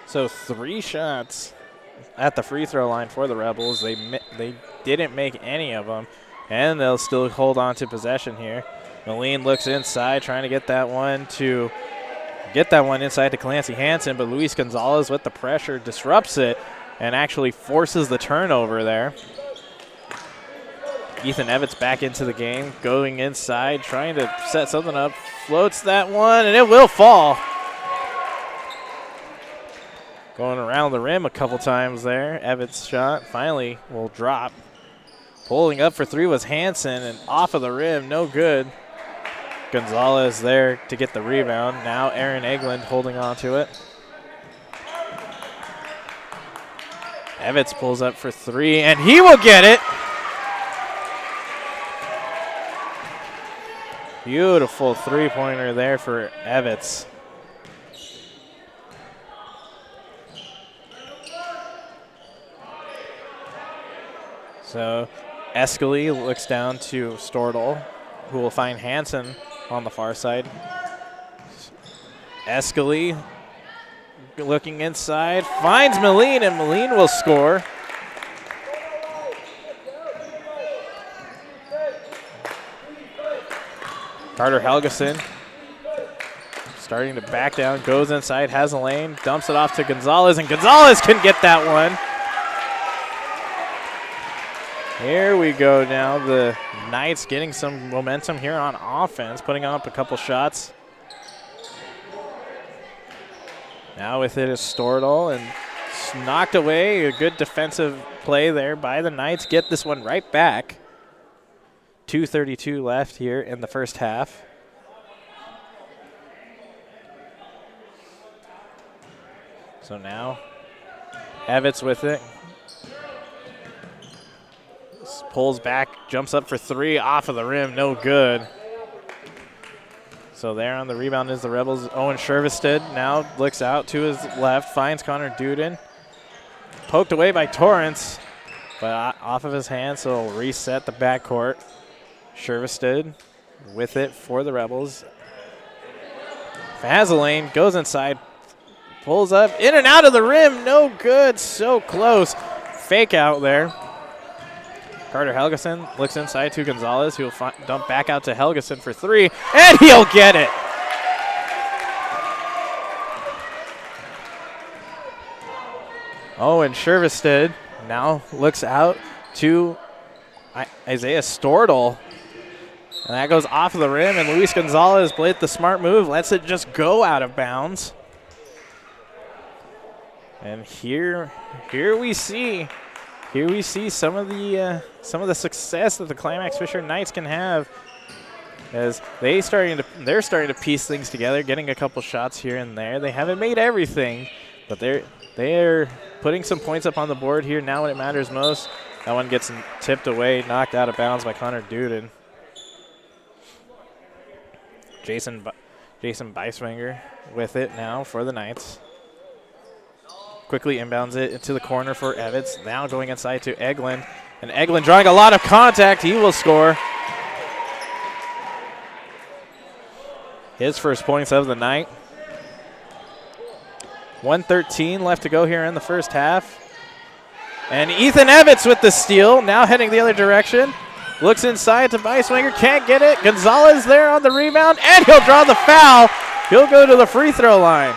So 3 shots at the free throw line for the Rebels. They didn't make any of them, and they'll still hold on to possession here. Moline looks inside, trying to get that one inside to Clancy Hansen, but Luis Gonzalez with the pressure disrupts it and actually forces the turnover there. Ethan Evans back into the game, going inside, trying to set something up, floats that one, and it will fall. Going around the rim a couple times there. Evans' shot finally will drop. Pulling up for 3 was Hansen, and off of the rim, no good. Gonzalez there to get the rebound. Now Aaron Eglund holding on to it. Evans pulls up for 3, and he will get it. Beautiful three-pointer there for Evans. So Escali looks down to Stordahl, who will find Hansen on the far side. Escali looking inside, finds Moline, and Moline will score. Carter Helgeson starting to back down, goes inside, has a lane, dumps it off to Gonzalez, and Gonzalez can get that one. Here we go now. The Knights getting some momentum here on offense, putting up a couple shots. Now with it is Stordahl, and knocked away. A good defensive play there by the Knights. Get this one right back. 2:32 left here in the first half. So now Evans with it. Pulls back, jumps up for 3, off of the rim, no good. So there on the rebound is the Rebels. Owen Shervested now looks out to his left, finds Connor Duden. Poked away by Torrance, but off of his hand, so he'll reset the backcourt. Shervested with it for the Rebels. Fazalane goes inside, pulls up, in and out of the rim, no good, so close. Fake out there. Carter Helgeson looks inside to Gonzalez, who will dump back out to Helgeson for 3, and he'll get it. Owen Shervested now looks out to Isaiah Stordahl, and that goes off of the rim, and Luis Gonzalez played the smart move, lets it just go out of bounds. And here we see some of the success that the Climax-Fisher Knights can have, as they're starting to piece things together, getting a couple shots here and there. They haven't made everything, but they're putting some points up on the board here now when it matters most. That one gets tipped away, knocked out of bounds by Connor Duden. Jason Beiswanger with it now for the Knights. Quickly inbounds it into the corner for Evans. Now going inside to Eglund. And Eglund drawing a lot of contact. He will score. His first points of the night. 1:13 left to go here in the first half. And Ethan Evans with the steal. Now heading the other direction. Looks inside to Beiswanger. Can't get it. Gonzalez there on the rebound. And he'll draw the foul. He'll go to the free throw line.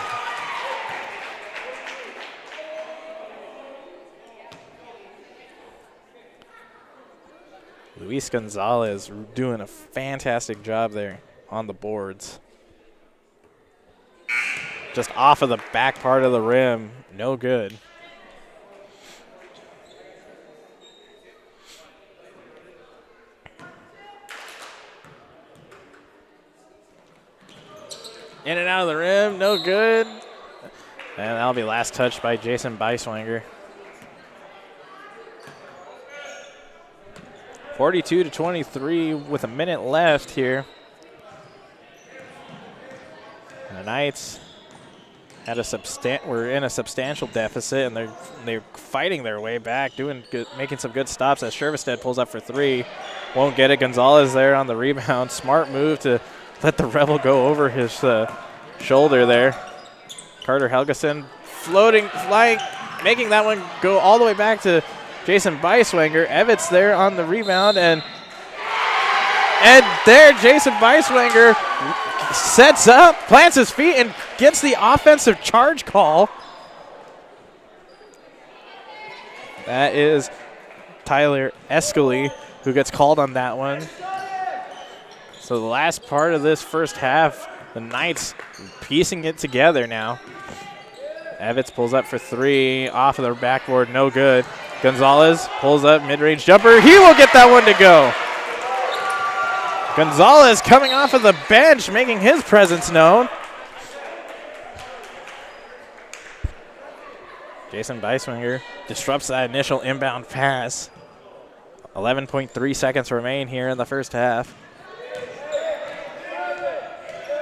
Luis Gonzalez doing a fantastic job there on the boards. Just off of the back part of the rim, no good. In and out of the rim, no good. And that'll be last touched by Jason Beiswanger. 42-23 with a minute left here The Knights had were in a substantial deficit, and they're fighting their way back, doing good, making some good stops as Shervestead pulls up for three. Won't get it. Gonzalez there on the rebound. Smart move to let the Rebel go over his shoulder there. Carter Helgeson floating, flying, making that one go all the way back to Jason Beiswanger. Evitz there on the rebound, and there Jason Beiswanger sets up, plants his feet, and gets the offensive charge call. That is Tyler Escalay who gets called on that one. So the last part of this first half, the Knights piecing it together now. Evitz pulls up for three, off of the backboard, no good. Gonzalez pulls up, mid-range jumper. He will get that one to go. Gonzalez coming off of the bench, making his presence known. Jason Beiswanger disrupts that initial inbound pass. 11.3 seconds remain here in the first half.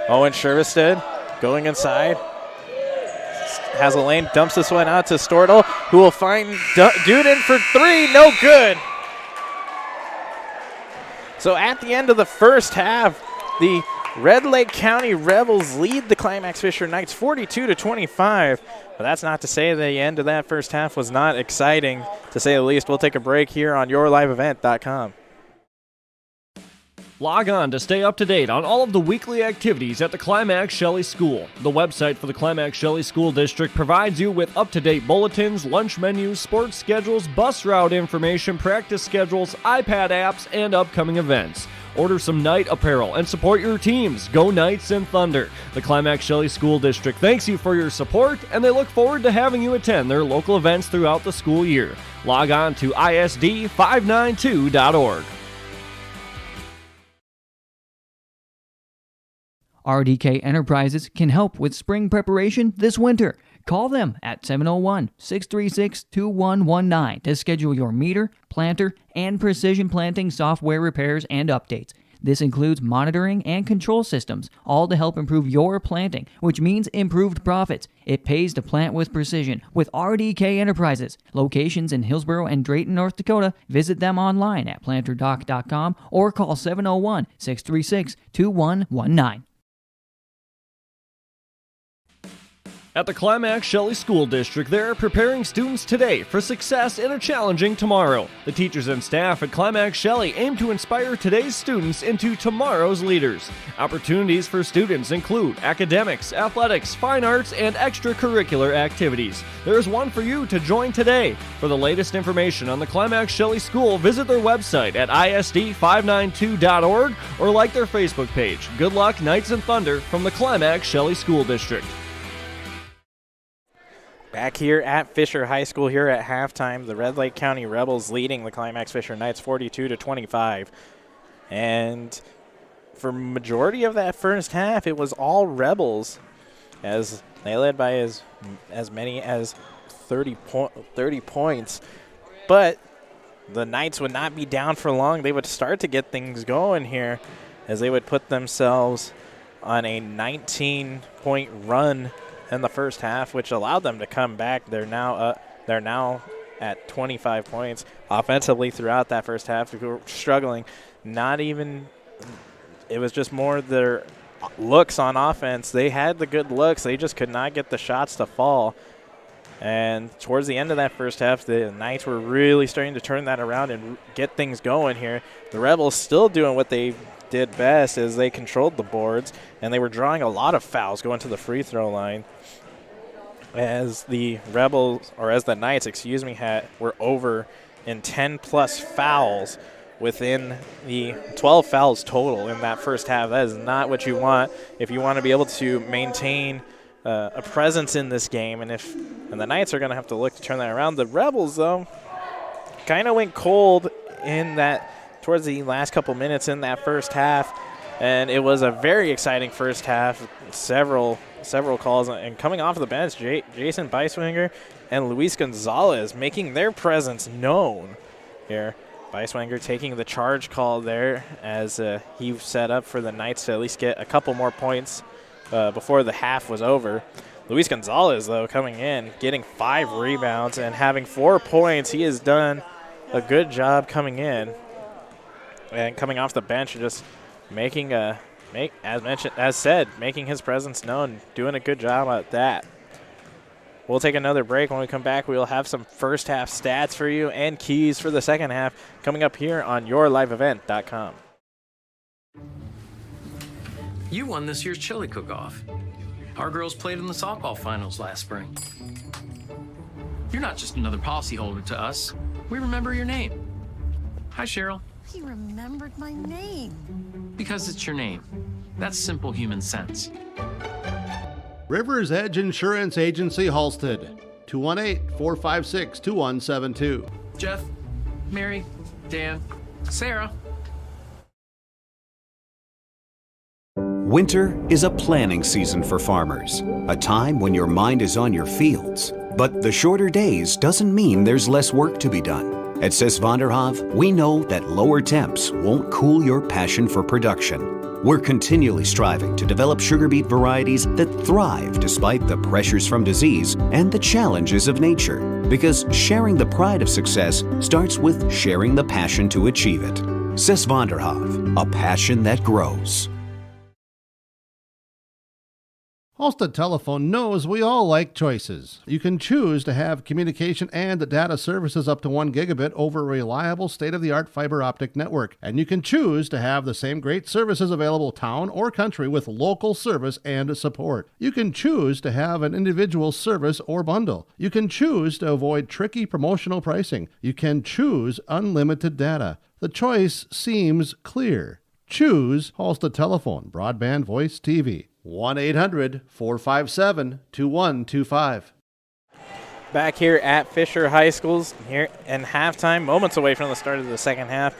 Owen Shervestead going inside. Has a lane, dumps this one out to Stortle, who will find Duden for three, no good. So at the end of the first half, the Red Lake County Rebels lead the Climax-Fisher Knights 42-25. But that's not to say the end of that first half was not exciting, to say the least. We'll take a break here on yourliveevent.com. Log on to stay up to date on all of the weekly activities at the Climax Shelley School. The website for the Climax Shelley School District provides you with up-to-date bulletins, lunch menus, sports schedules, bus route information, practice schedules, iPad apps, and upcoming events. Order some Knight apparel and support your teams. Go Knights and Thunder. The Climax Shelley School District thanks you for your support, and they look forward to having you attend their local events throughout the school year. Log on to isd592.org. RDK Enterprises can help with spring preparation this winter. Call them at 701-636-2119 to schedule your meter, planter, and precision planting software repairs and updates. This includes monitoring and control systems, all to help improve your planting, which means improved profits. It pays to plant with precision with RDK Enterprises. Locations in Hillsborough and Drayton, North Dakota. Visit them online at planterdoc.com or call 701-636-2119. At the Climax Shelley School District, they're preparing students today for success in a challenging tomorrow. The teachers and staff at Climax Shelley aim to inspire today's students into tomorrow's leaders. Opportunities for students include academics, athletics, fine arts, and extracurricular activities. There's one for you to join today. For the latest information on the Climax Shelley School, visit their website at isd592.org or like their Facebook page. Good luck, Knights and Thunder, from the Climax Shelley School District. Back here at Fisher High School here at halftime, the Red Lake County Rebels leading the Climax-Fisher Knights 42-25. And for majority of that first half, it was all Rebels, as they led by as many as 30 points. But the Knights would not be down for long. They would start to get things going here as they would put themselves on a 19-point run in the first half, which allowed them to come back. They're now at 25 points offensively throughout that first half. We were struggling. It was just more their looks on offense. They had the good looks. They just could not get the shots to fall. And towards the end of that first half, the Knights were really starting to turn that around and get things going here. The Rebels still doing what they did best, as they controlled the boards, and they were drawing a lot of fouls going to the free throw line. As the Knights, were over in 10+ fouls within the 12 fouls total in that first half. That is not what you want if you want to be able to maintain a presence in this game, and the Knights are going to have to look to turn that around. The Rebels, though, kind of went cold in that towards the last couple minutes in that first half, and it was a very exciting first half. Several calls, and coming off of the bench, Jason Beiswanger and Luis Gonzalez making their presence known here. Beiswanger taking the charge call there as he set up for the Knights to at least get a couple more points before the half was over. Luis Gonzalez, though, coming in, getting 5 rebounds and having 4 points. He has done a good job coming in and coming off the bench and just making making his presence known, doing a good job at that. We'll take another break. When we come back, we'll have some first half stats for you and keys for the second half coming up here on yourliveevent.com. You won this year's chili cook-off. Our girls played in the softball finals last spring. You're not just another policyholder to us. We remember your name. Hi, Cheryl. He remembered my name. Because it's your name. That's simple human sense. River's Edge Insurance Agency, Halstead. 218-456-2172. Jeff, Mary, Dan, Sarah. Winter is a planning season for farmers, a time when your mind is on your fields. But the shorter days doesn't mean there's less work to be done. At Sis van der Haaf, we know that lower temps won't cool your passion for production. We're continually striving to develop sugar beet varieties that thrive despite the pressures from disease and the challenges of nature. Because sharing the pride of success starts with sharing the passion to achieve it. Sis van der Haaf, a passion that grows. Halstead Telephone knows we all like choices. You can choose to have communication and data services up to 1 gigabit over a reliable state-of-the-art fiber optic network. And you can choose to have the same great services available town or country with local service and support. You can choose to have an individual service or bundle. You can choose to avoid tricky promotional pricing. You can choose unlimited data. The choice seems clear. Choose Halstead Telephone, broadband voice TV. 1-800-457-2125. Back here at Fisher High School's here in halftime, moments away from the start of the second half.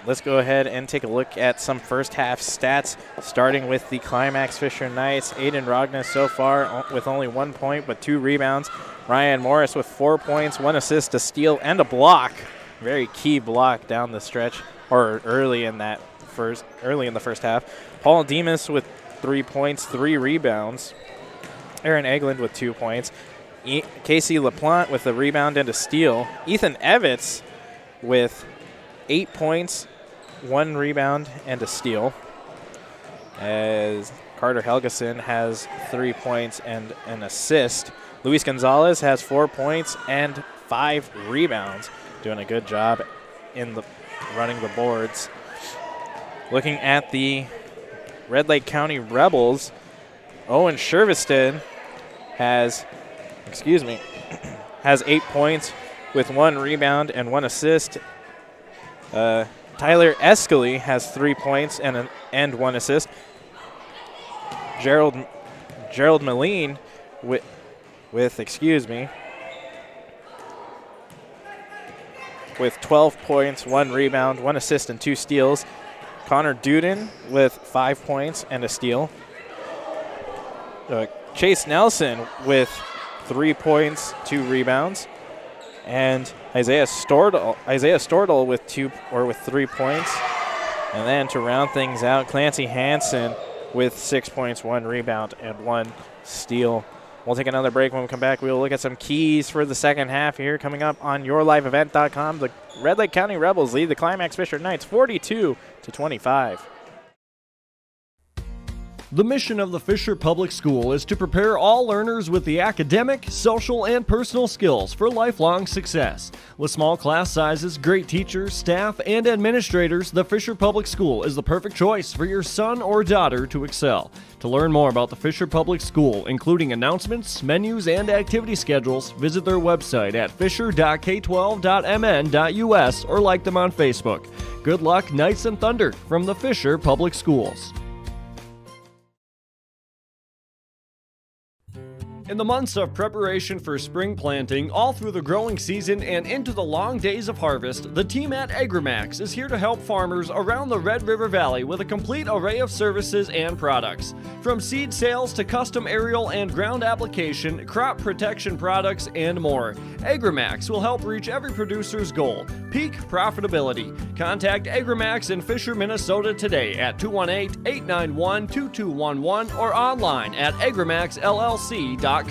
Let's go ahead and take a look at some first half stats, starting with the Climax-Fisher Knights. Aiden Rognes so far with only 1 point but 2 rebounds. Ryan Morris with 4 points, 1 assist, a steal, and a block. Very key block down the stretch, or early in the first half. Paul Demas with 3 points, 3 rebounds. Aaron Eglund with 2 points. Casey LaPlante with a rebound and a steal. Ethan Evitz with 8 points, 1 rebound and a steal. As Carter Helgeson has 3 points and an assist. Luis Gonzalez has 4 points and 5 rebounds. Doing a good job in running the boards. Looking at the Red Lake County Rebels, Owen Sherviston has 8 points with 1 rebound and 1 assist. Tyler Escalay has 3 points and 1 assist. Gerald Moline with 12 points, 1 rebound, 1 assist, and 2 steals. Connor Duden with 5 points and a steal. Chase Nelson with 3 points, 2 rebounds. And Isaiah Stordal with 3 points. And then to round things out, Clancy Hansen with 6 points, 1 rebound, and 1 steal. We'll take another break. When we come back, we'll look at some keys for the second half here coming up on yourliveevent.com. The Red Lake County Rebels lead the Climax-Fisher Knights 42-25. The mission of the Fisher Public School is to prepare all learners with the academic, social, and personal skills for lifelong success. With small class sizes, great teachers, staff, and administrators, the Fisher Public School is the perfect choice for your son or daughter to excel. To learn more about the Fisher Public School, including announcements, menus, and activity schedules, visit their website at fisher.k12.mn.us or like them on Facebook. Good luck, Knights and Thunder, from the Fisher Public Schools. In the months of preparation for spring planting, all through the growing season and into the long days of harvest, the team at AgriMax is here to help farmers around the Red River Valley with a complete array of services and products. From seed sales to custom aerial and ground application, crop protection products, and more, AgriMax will help reach every producer's goal, peak profitability. Contact AgriMax in Fisher, Minnesota today at 218-891-2211 or online at agrimaxllc.com.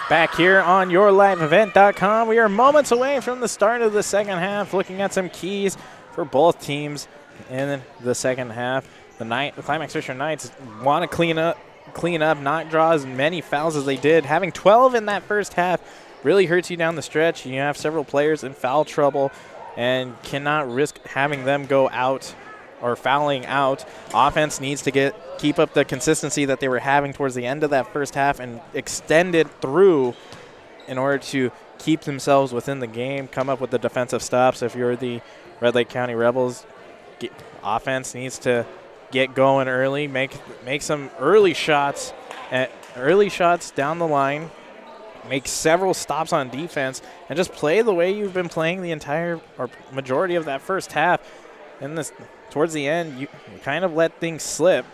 Back here on yourliveevent.com, we are moments away from the start of the second half, looking at some keys for both teams in the second half. The Climax-Fisher Knights want to clean up, not draw as many fouls as they did. Having 12 in that first half really hurts you down the stretch. You have several players in foul trouble and cannot risk having them go out or fouling out. Offense needs to keep up the consistency that they were having towards the end of that first half and extend it through in order to keep themselves within the game, come up with the defensive stops. If you're the Red Lake County Rebels, offense needs to get going early, make some early shots down the line, make several stops on defense, and just play the way you've been playing the entire or majority of that first half. Towards the end, you kind of let things slip.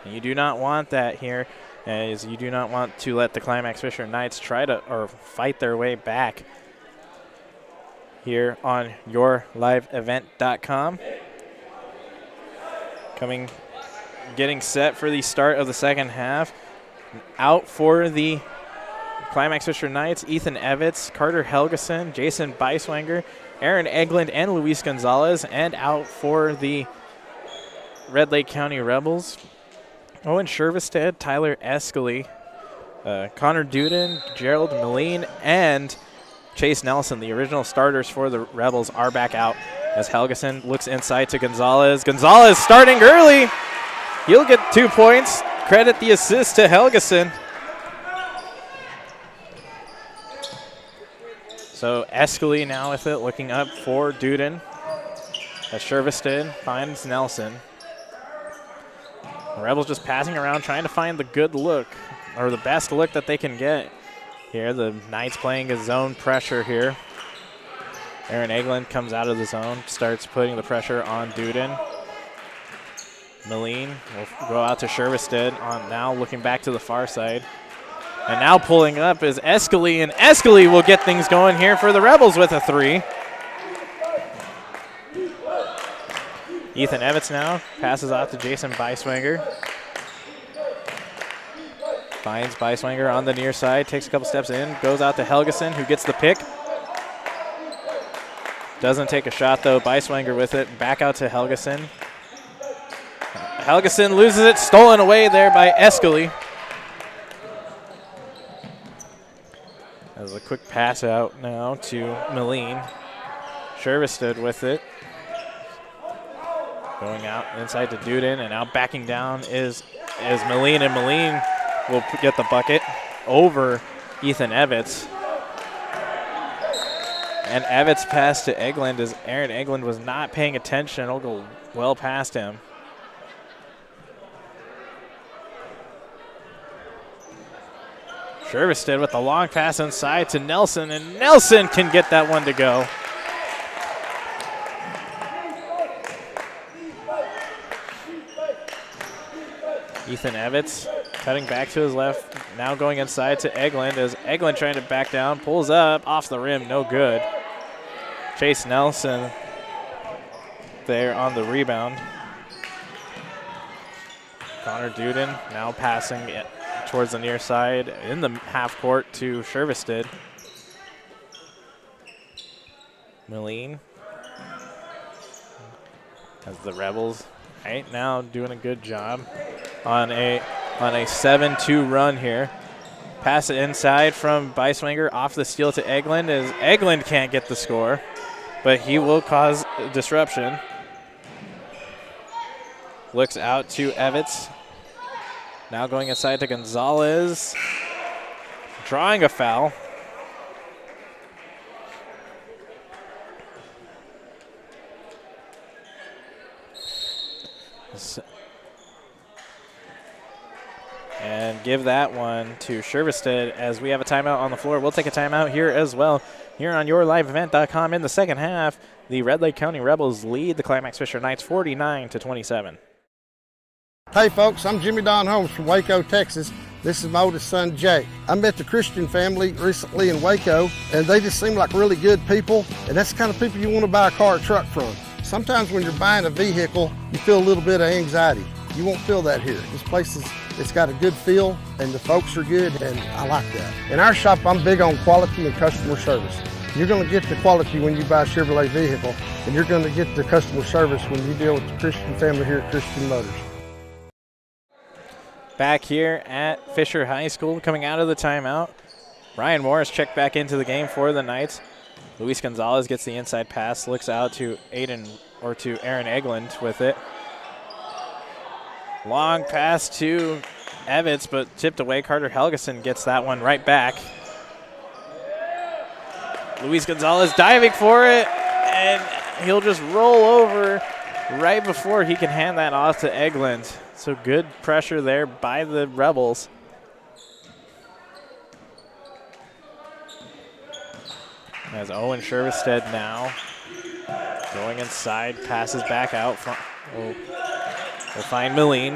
You do not want that here, as you do not want to let the Climax-Fisher Knights try to or fight their way back here on yourliveevent.com. Getting set for the start of the second half. Out for the Climax-Fisher Knights, Ethan Evitz, Carter Helgeson, Jason Beiswanger, Aaron Eglund, and Luis Gonzalez. And out for the Red Lake County Rebels, Owen Shervestead, Tyler Escaley, Connor Duden, Gerald Moline, and Chase Nelson. The original starters for the Rebels are back out as Helgeson looks inside to Gonzalez. Gonzalez starting early. He'll get 2 points. Credit the assist to Helgeson. So Escaley now with it, looking up for Duden. As Shervestead finds Nelson. The Rebels just passing around, trying to find the good look, or the best look that they can get. Here, the Knights playing a zone pressure here. Aaron Eglund comes out of the zone, starts putting the pressure on Duden. Moline will go out to Shervestead, on now looking back to the far side. And now pulling up is Escaley, and Escaley will get things going here for the Rebels with a 3. Ethan Evitz now passes off to Jason Beiswanger. Finds Beiswanger on the near side, takes a couple steps in, goes out to Helgeson, who gets the pick. Doesn't take a shot, though. Beiswanger with it, back out to Helgeson. Helgeson loses it, stolen away there by Escaley. As a quick pass out now to Moline. Shervestead with it. Going out inside to Duden, and now backing down is Moline, and Moline will get the bucket over Ethan Evitz. And Evitz pass to Eglund as Aaron Eglund was not paying attention. It'll go well past him. Shervestead with the long pass inside to Nelson, and Nelson can get that one to go. Ethan Evitz cutting back to his left, now going inside to Eglund as Eglund trying to back down, pulls up, off the rim, no good. Chase Nelson there on the rebound. Connor Duden now passing it towards the near side in the half court to Shervestead. Moline as the Rebels right now doing a good job on a 7-2 run here. Pass it inside from Beiswanger off the steal to Eglund as Eglund can't get the score, but he will cause disruption. Looks out to Evitz. Now going inside to Gonzalez. Drawing a foul. and give that one to Shervestead as we have a timeout on the floor. We'll take a timeout here as well. Here on YourLiveEvent.com in the second half, the Red Lake County Rebels lead the Climax-Fisher Knights 49-27. Hey folks, I'm Jimmy Don Holmes from Waco, Texas. This is my oldest son, Jake. I met the Christian family recently in Waco, and they just seem like really good people, and that's the kind of people you want to buy a car or truck from. Sometimes when you're buying a vehicle, you feel a little bit of anxiety. You won't feel that here. This place it's got a good feel, and the folks are good, and I like that. In our shop, I'm big on quality and customer service. You're going to get the quality when you buy a Chevrolet vehicle, and you're going to get the customer service when you deal with the Christian family here at Christian Motors. Back here at Fisher High School, coming out of the timeout. Ryan Morris checked back into the game for the Knights. Luis Gonzalez gets the inside pass, looks out to Aaron Eglund with it. Long pass to Evans, but tipped away. Carter Helgeson gets that one right back. Luis Gonzalez diving for it, and he'll just roll over right before he can hand that off to Eglund. So good pressure there by the Rebels. As Owen Shervestead now going inside, passes back out. We'll find Milleen.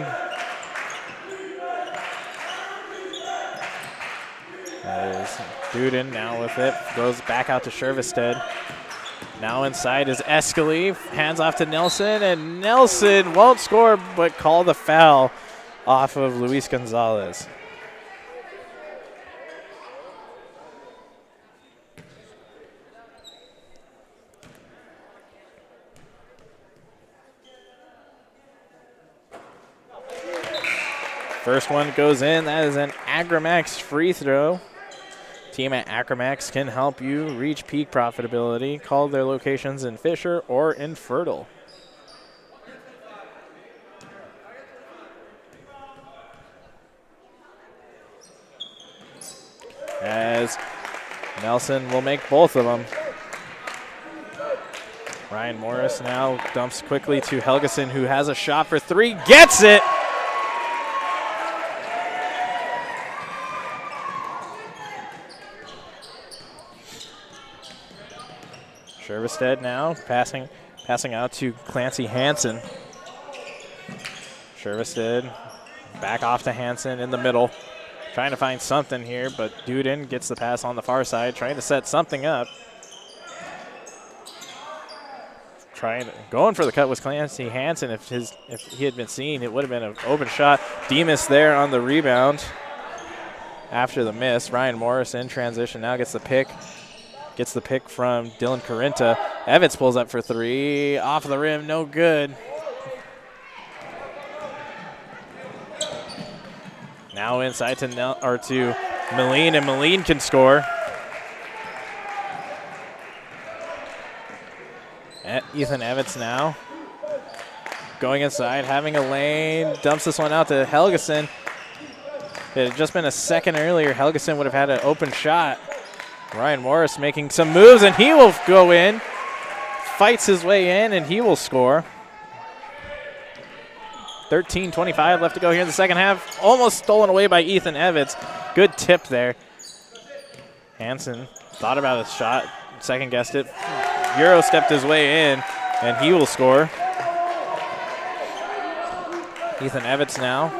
As Duden now with it, goes back out to Shervestead. Now inside is Escali, hands off to Nelson, and Nelson won't score but call the foul off of Luis Gonzalez. First one goes in. That is an Agramax free throw. Team at Agramax can help you reach peak profitability. Call their locations in Fisher or in Fertile. As Nelson will make both of them. Ryan Morris now dumps quickly to Helgeson, who has a shot for three. Gets it! Shervestead now passing out to Clancy Hansen. Shervestead back off to Hansen in the middle. Trying to find something here, but Duden gets the pass on the far side, trying to set something up. Going for the cut was Clancy Hansen. If he had been seen, it would have been an open shot. Demas there on the rebound after the miss. Ryan Morris in transition now gets the pick. Gets the pick from Dylan Carinta. Evans pulls up for three. Off the rim, no good. Now inside to Milleen, and Milleen can score. Ethan Evans now going inside, having a lane, dumps this one out to Helgeson. If it had just been a second earlier, Helgeson would have had an open shot. Ryan Morris making some moves, and he will go in. Fights his way in, and he will score. 13:25 left to go here in the second half. Almost stolen away by Ethan Evans. Good tip there. Hansen thought about his shot, second guessed it. Euro stepped his way in, and he will score. Ethan Evans now.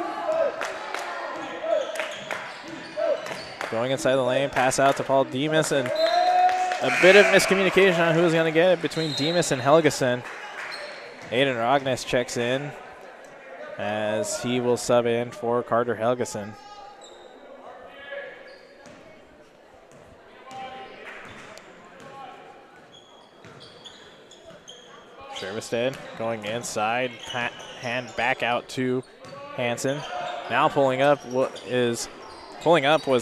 Going inside the lane, pass out to Paul Demas, and a bit of miscommunication on who was going to get it between Demas and Helgeson. Aiden Rognes checks in as he will sub in for Carter Helgeson. Shervestead going inside, hand back out to Hansen. Now pulling up was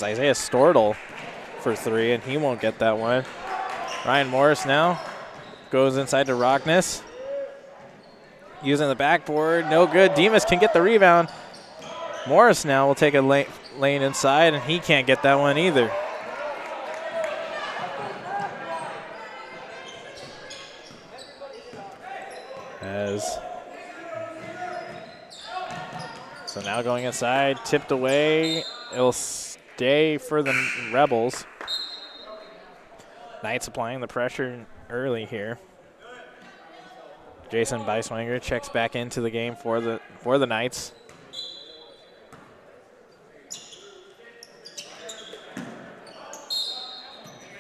Isaiah Stortle for three, and he won't get that one. Ryan Morris now goes inside to Rockness. Using the backboard, no good. Demas can get the rebound. Morris now will take a lane inside, and he can't get that one either. So now going inside, tipped away. It'll stay for the Rebels. Knights applying the pressure early here. Jason Beiswanger checks back into the game for the Knights.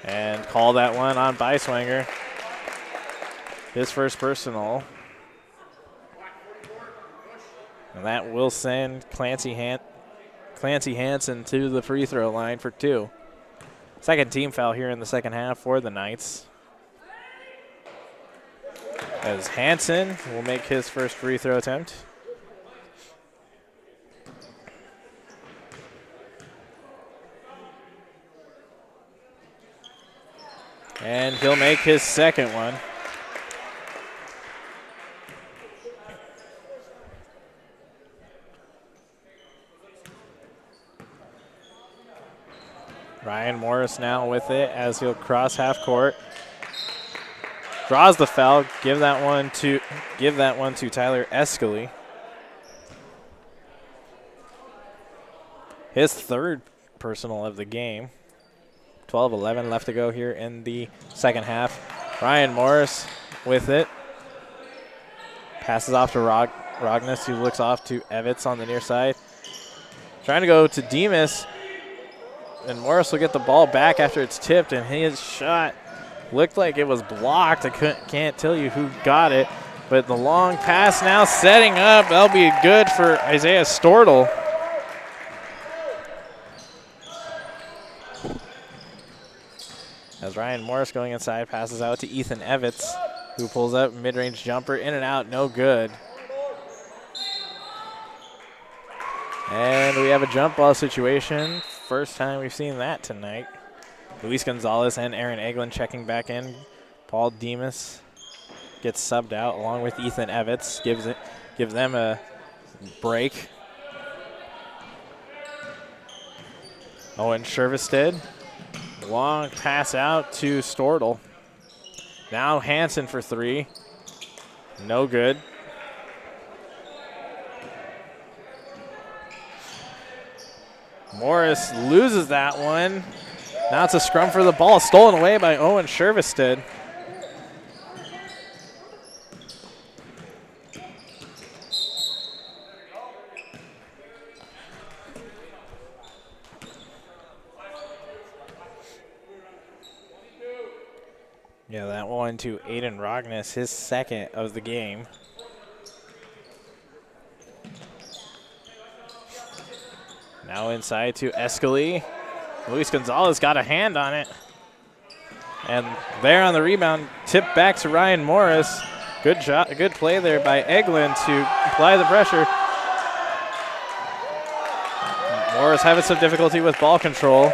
And call that one on Beiswanger. His first personal. And that will send Clancy Hansen to the free throw line for 2. Second team foul here in the second half for the Knights. As Hansen will make his first free throw attempt. And he'll make his second one. Ryan Morris now with it as he'll cross half court. Draws the foul. Give that one to Tyler Escaley. His third personal of the game. 12-11 left to go here in the second half. Ryan Morris with it. Passes off to Rogness, who looks off to Evitz on the near side. Trying to go to Demas. And Morris will get the ball back after it's tipped, and his shot looked like it was blocked. I can't tell you who got it, but the long pass now setting up. That'll be good for Isaiah Stortle. As Ryan Morris going inside, passes out to Ethan Evitz, who pulls up mid-range jumper, in and out, no good. And we have a jump ball situation. First time we've seen that tonight. Luis Gonzalez and Aaron Eglin checking back in. Paul Demas gets subbed out along with Ethan Evitz. Gives them a break. Owen Shervestead. Long pass out to Stortle. Now Hansen for 3. No good. Morris loses that one. Now it's a scrum for the ball, stolen away by Owen Shervestead. Yeah, that one to Aiden Rogness, his second of the game. Now inside to Escaley. Luis Gonzalez got a hand on it. And there on the rebound, tipped back to Ryan Morris. Good shot, good play there by Eglin to apply the pressure. Morris having some difficulty with ball control.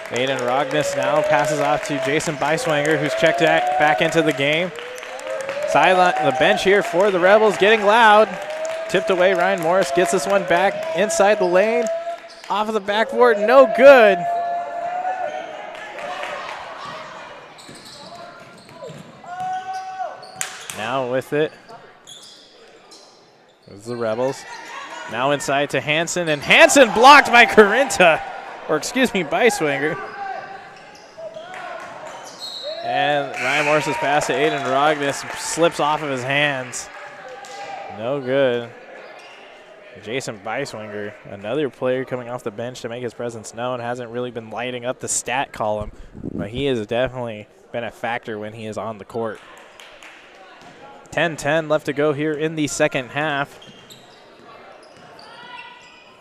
Aiden Rogness now passes off to Jason Beiswanger, who's checked back into the game. Sideline, the bench here for the Rebels getting loud. Tipped away, Ryan Morris gets this one back inside the lane. Off of the backboard, no good. Now with it is the Rebels. Now inside to Hansen, and Hansen blocked by Carinta, or excuse me, Beiswanger. And Ryan Morris's pass to Aiden Rogness slips off of his hands. No good. Jason Beiswanger, another player coming off the bench to make his presence known, hasn't really been lighting up the stat column, but he has definitely been a factor when he is on the court. 10-10 left to go here in the second half.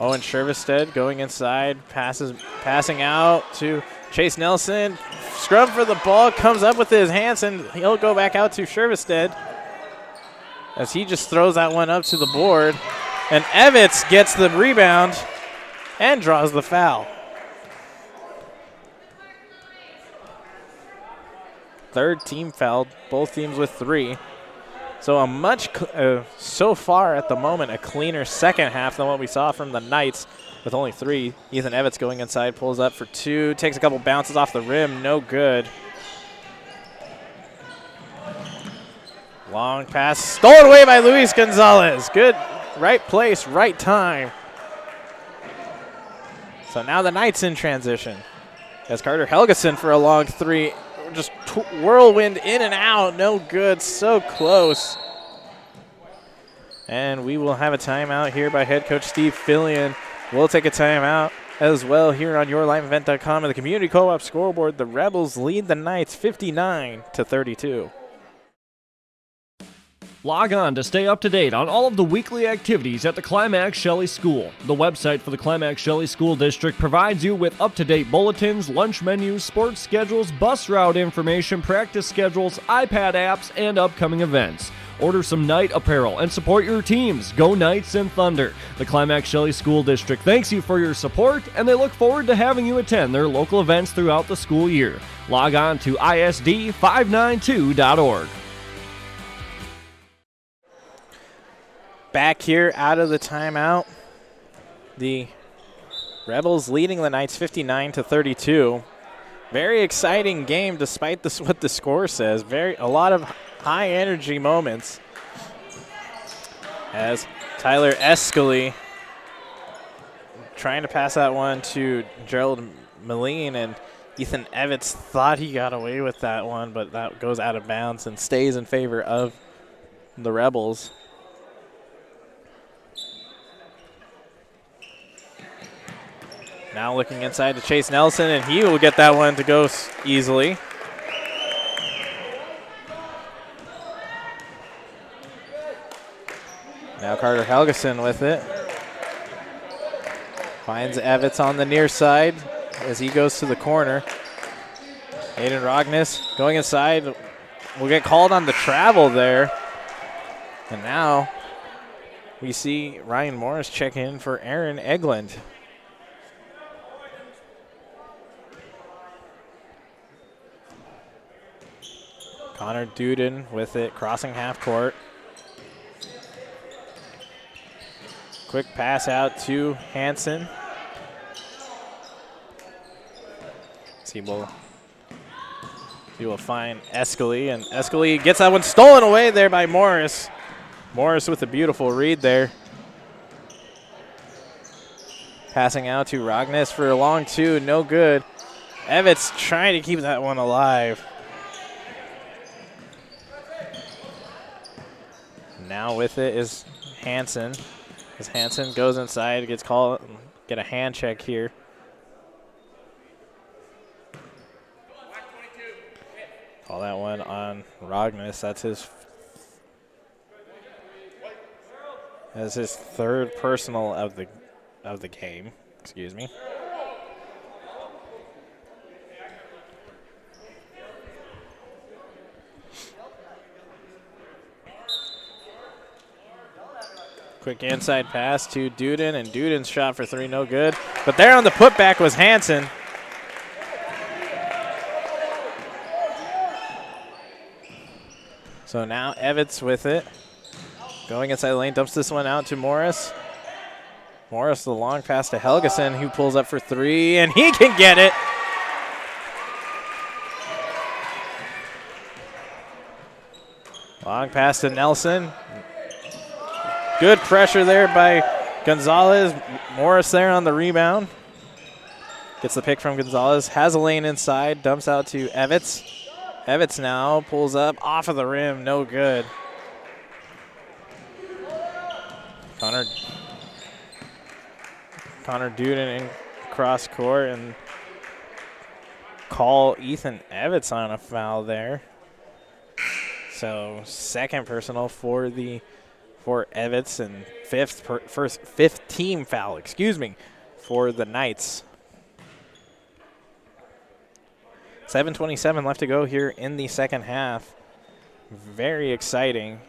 Owen Shervestead going inside, passing out to Chase Nelson. Scrub for the ball, comes up with his hands, and he'll go back out to Shervestead as he just throws that one up to the board. And Evitz gets the rebound and draws the foul. Third team fouled, both teams with 3. So a much, so far at the moment, a cleaner second half than what we saw from the Knights with only 3. Ethan Evitz going inside, pulls up for 2, takes a couple bounces off the rim, no good. Long pass stolen away by Luis Gonzalez. Good, right place, right time. So now the Knights in transition. As Carter Helgeson for a long three. Just whirlwind in and out. No good. So close. And we will have a timeout here by head coach Steve Fillion. We'll take a timeout as well here on yourliveevent.com and the Community Co-op scoreboard. The Rebels lead the Knights 59-32. Log on to stay up to date on all of the weekly activities at the Climax-Shelley School. The website for the Climax-Shelley School District provides you with up-to-date bulletins, lunch menus, sports schedules, bus route information, practice schedules, iPad apps, and upcoming events. Order some Knight apparel and support your teams. Go Knights and Thunder. The Climax-Shelley School District thanks you for your support, and they look forward to having you attend their local events throughout the school year. Log on to isd592.org. Back here out of the timeout, the Rebels leading the Knights 59-32. Very exciting game despite what the score says. A lot of high energy moments as Tyler Escalay trying to pass that one to Gerald Moline, and Ethan Evans thought he got away with that one, but that goes out of bounds and stays in favor of the Rebels. Now looking inside to Chase Nelson, and he will get that one to go easily. Now Carter Helgeson with it. Finds Evans on the near side as he goes to the corner. Aiden Rognes going inside. Will get called on the travel there. And now we see Ryan Morris check in for Aaron Eglund. Connor Duden with it, crossing half court. Quick pass out to Hansen. He will find Escalay, and Escalay gets that one stolen away there by Morris. Morris with a beautiful read there. Passing out to Rognes for a long two, no good. Evans trying to keep that one alive. Now with it is Hansen. As Hansen goes inside, gets called, get a hand check here. Call that one on Rognes. That's his third personal of the game. Excuse me. Quick inside pass to Duden, and Duden's shot for three, no good. But there on the putback was Hansen. So now Evans with it. Going inside the lane, dumps this one out to Morris. Morris, the long pass to Helgeson, who pulls up for three, and he can get it. Long pass to Nelson. Good pressure there by Gonzalez. Morris there on the rebound. Gets the pick from Gonzalez. Has a lane inside. Dumps out to Evans. Evans now pulls up off of the rim. No good. Connor Duden in cross court and call Ethan Evans on a foul there. So second personal for Evans and fifth team foul, for the Knights. 7:27 left to go here in the second half. Very exciting.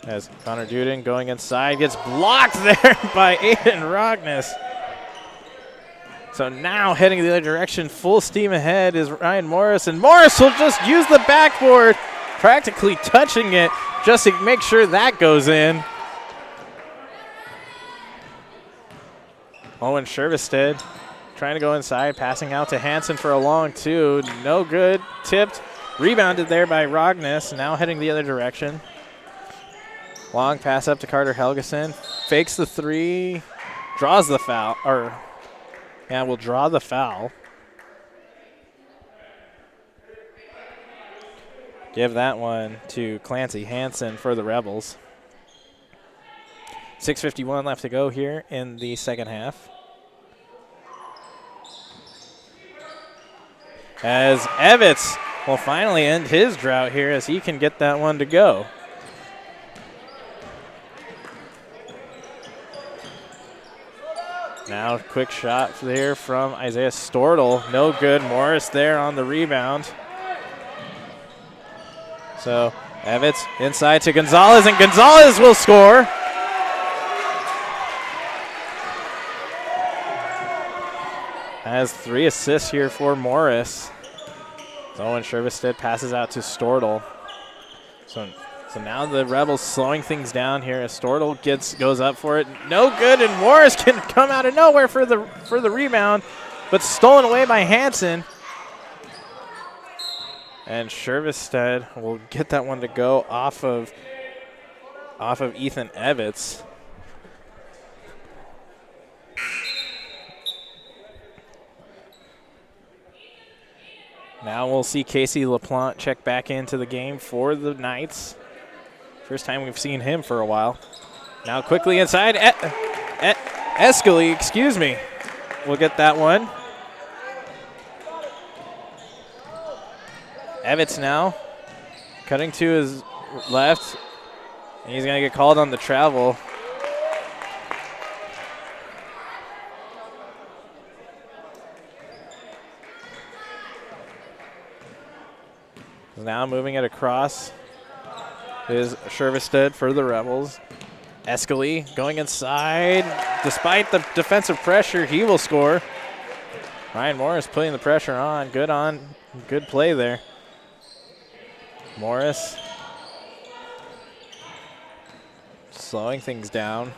As Connor Duden going inside, gets blocked there by Aiden Rognes. So now heading the other direction, full steam ahead is Ryan Morris, and Morris will just use the backboard, practically touching it just to make sure that goes in. Owen Shervestead trying to go inside, passing out to Hansen for a long two. No good. Tipped Rebounded there by Rogness, now heading the other direction. Long pass up to Carter Helgeson. Fakes the three, draws the foul, will draw the foul. Give that one to Clancy Hansen for the Rebels. 6:51 left to go here in the second half. As Evitz will finally end his drought here as he can get that one to go. Now quick shot there from Isaiah Stortle. No good. Morris there on the rebound. So Evitz inside to Gonzalez, and Gonzalez will score. Has 3 assists here for Morris. Owen Shervestead passes out to Stortle. So now the Rebels slowing things down here as Stortle goes up for it. No good, and Morris can come out of nowhere for the rebound, but stolen away by Hansen. And Shervestead will get that one to go off of Ethan Evitz. Now we'll see Casey LaPlante check back into the game for the Knights. First time we've seen him for a while. Now quickly inside, Escali, excuse me, will get that one. Evitz now cutting to his left, and he's going to get called on the travel. Now moving it across is Shervestead for the Rebels. Escali going inside. Despite the defensive pressure, he will score. Ryan Morris putting the pressure on. Good play there. Morris slowing things down.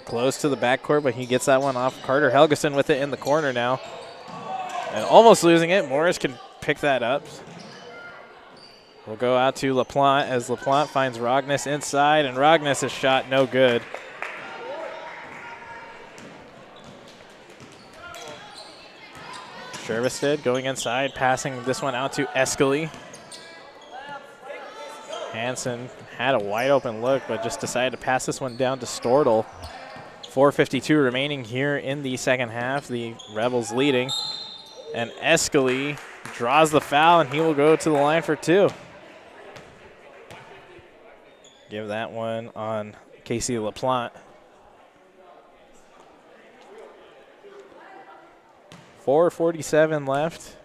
Close to the backcourt, but he gets that one off. Carter Helgeson with it in the corner now. And almost losing it. Morris can pick that up. We'll go out to LaPlante as LaPlante finds Rogness inside, and Rogness' shot no good. Shervestead going inside, passing this one out to Escali. Hansen had a wide open look, but just decided to pass this one down to Stortle. 4:52 remaining here in the second half. The Rebels leading. And Escali draws the foul, and he will go to the line for 2. Give that one on Casey LaPlante. 4:47 left.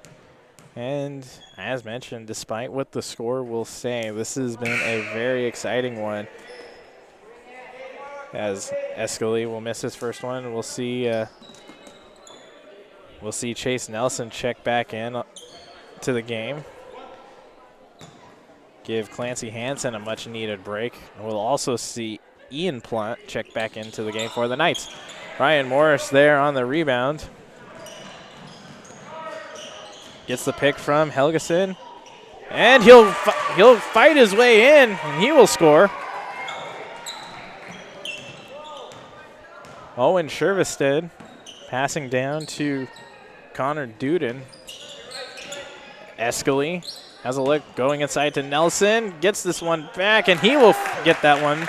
And as mentioned, despite what the score will say, this has been a very exciting one. As Escali will miss his first one, and we'll see Chase Nelson check back in to the game. Give Clancy Hansen a much-needed break. And we'll also see Ian Plant check back into the game for the Knights. Ryan Morris there on the rebound. Gets the pick from Helgeson. And he'll fight his way in, and he will score. Owen Shervestead passing down to Connor Duden. Escali has a look, going inside to Nelson, gets this one back, and he will get that one.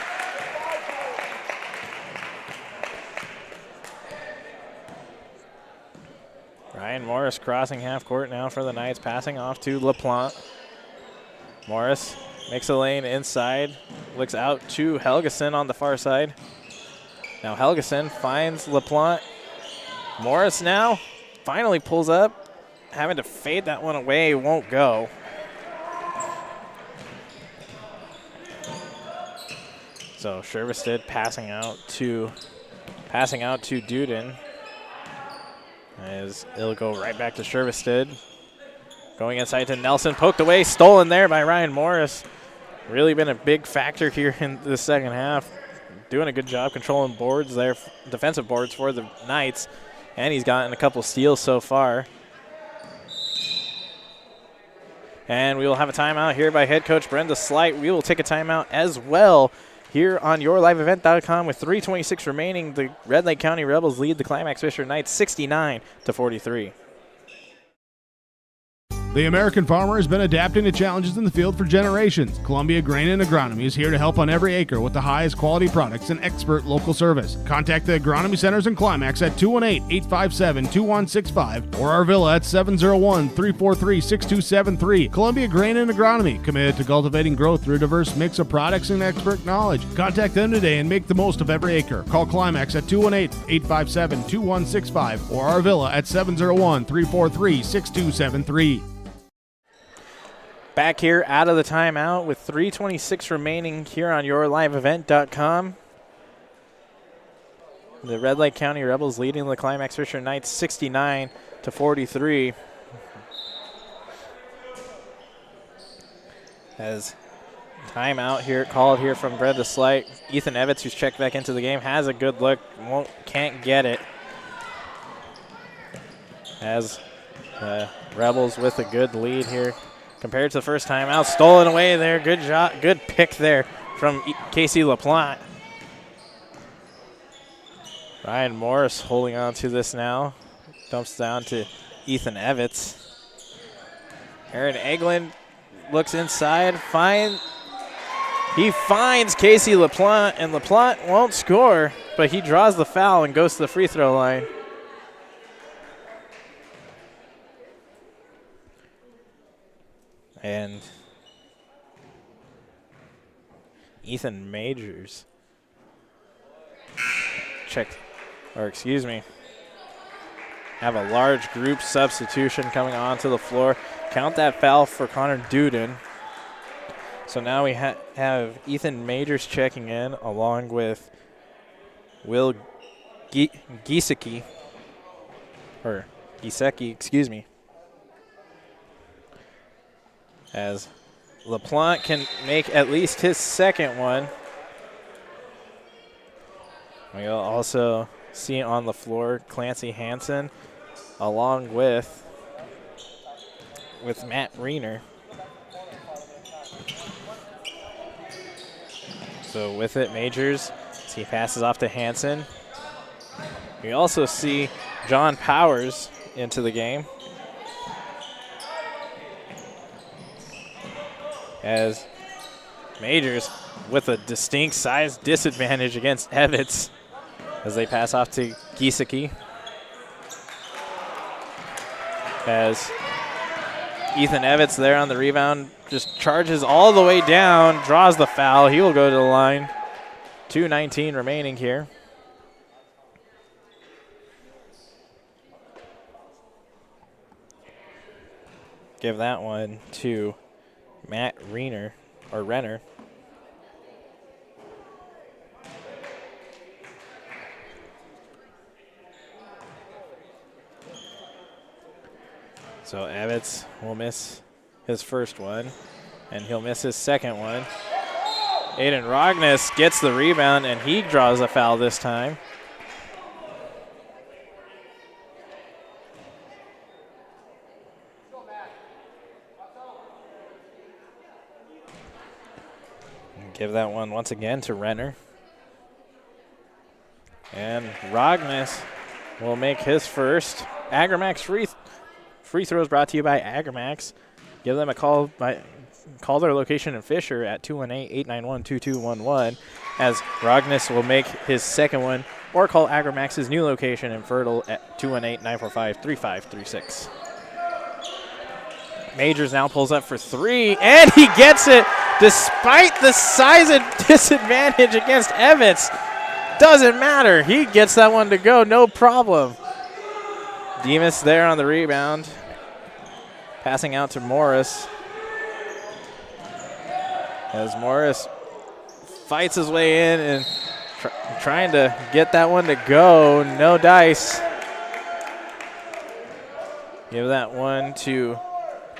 Ryan Morris crossing half court now for the Knights, passing off to LaPlante. Morris makes a lane inside, looks out to Helgeson on the far side. Now Helgeson finds LaPlante. Morris now finally pulls up, having to fade that one away, won't go. So Shervestead passing out to Duden. As it'll go right back to Shervestead. Going inside to Nelson, poked away, stolen there by Ryan Morris. Really been a big factor here in the second half. Doing a good job controlling boards there, defensive boards for the Knights. And he's gotten a couple steals so far. And we will have a timeout here by head coach Brenda Slight. We will take a timeout as well here on yourliveevent.com with 3:26 remaining. The Red Lake County Rebels lead the Climax-Fisher Knights 69-43. The American farmer has been adapting to challenges in the field for generations. Columbia Grain and Agronomy is here to help on every acre with the highest quality products and expert local service. Contact the agronomy centers in Climax at 218-857-2165 or our villa at 701-343-6273. Columbia Grain and Agronomy, committed to cultivating growth through a diverse mix of products and expert knowledge. Contact them today and make the most of every acre. Call Climax at 218-857-2165 or our villa at 701-343-6273. Back here out of the timeout with 3:26 remaining here on yourliveevent.com. The Red Lake County Rebels leading the Climax-Fisher Knights 69-43. As timeout here called here from Brenda Slight. Ethan Evans, who's checked back into the game, has a good look, can't get it. As the Rebels with a good lead here. Compared to the first time out, stolen away there. Good shot, good pick there from Casey LaPlante. Ryan Morris holding on to this now. Dumps down to Ethan Evans. Aaron Eglin looks inside. He finds Casey LaPlante, and LaPlante won't score, but he draws the foul and goes to the free throw line. And Ethan Majors have a large group substitution coming onto the floor. Count that foul for Connor Duden. So now we have Ethan Majors checking in along with Will Giesecke, excuse me. As LaPlante can make at least his second one. We'll also see on the floor Clancy Hansen along with Matt Riener. So with it, Majors, as he passes off to Hansen. We also see John Powers into the game. As Majors with a distinct size disadvantage against Evans as they pass off to Giesecke. As Ethan Evans there on the rebound just charges all the way down, draws the foul. He will go to the line. 2:19 remaining here. Give that one to Matt Renner. So Evans will miss his first one, and he'll miss his second one. Aiden Rognes gets the rebound, and he draws a foul this time. Give that one once again to Renner. And Rognes will make his first. Agramax free throws brought to you by Agramax. Give them a call. Call their location in Fisher at 218-891-2211 as Rognes will make his second one, or call Agramax's new location in Fertile at 218-945-3536. Majors now pulls up for three, and he gets it despite the size and disadvantage against Evans. Doesn't matter. He gets that one to go, no problem. Demas there on the rebound. Passing out to Morris. As Morris fights his way in and trying to get that one to go. No dice. Give that one to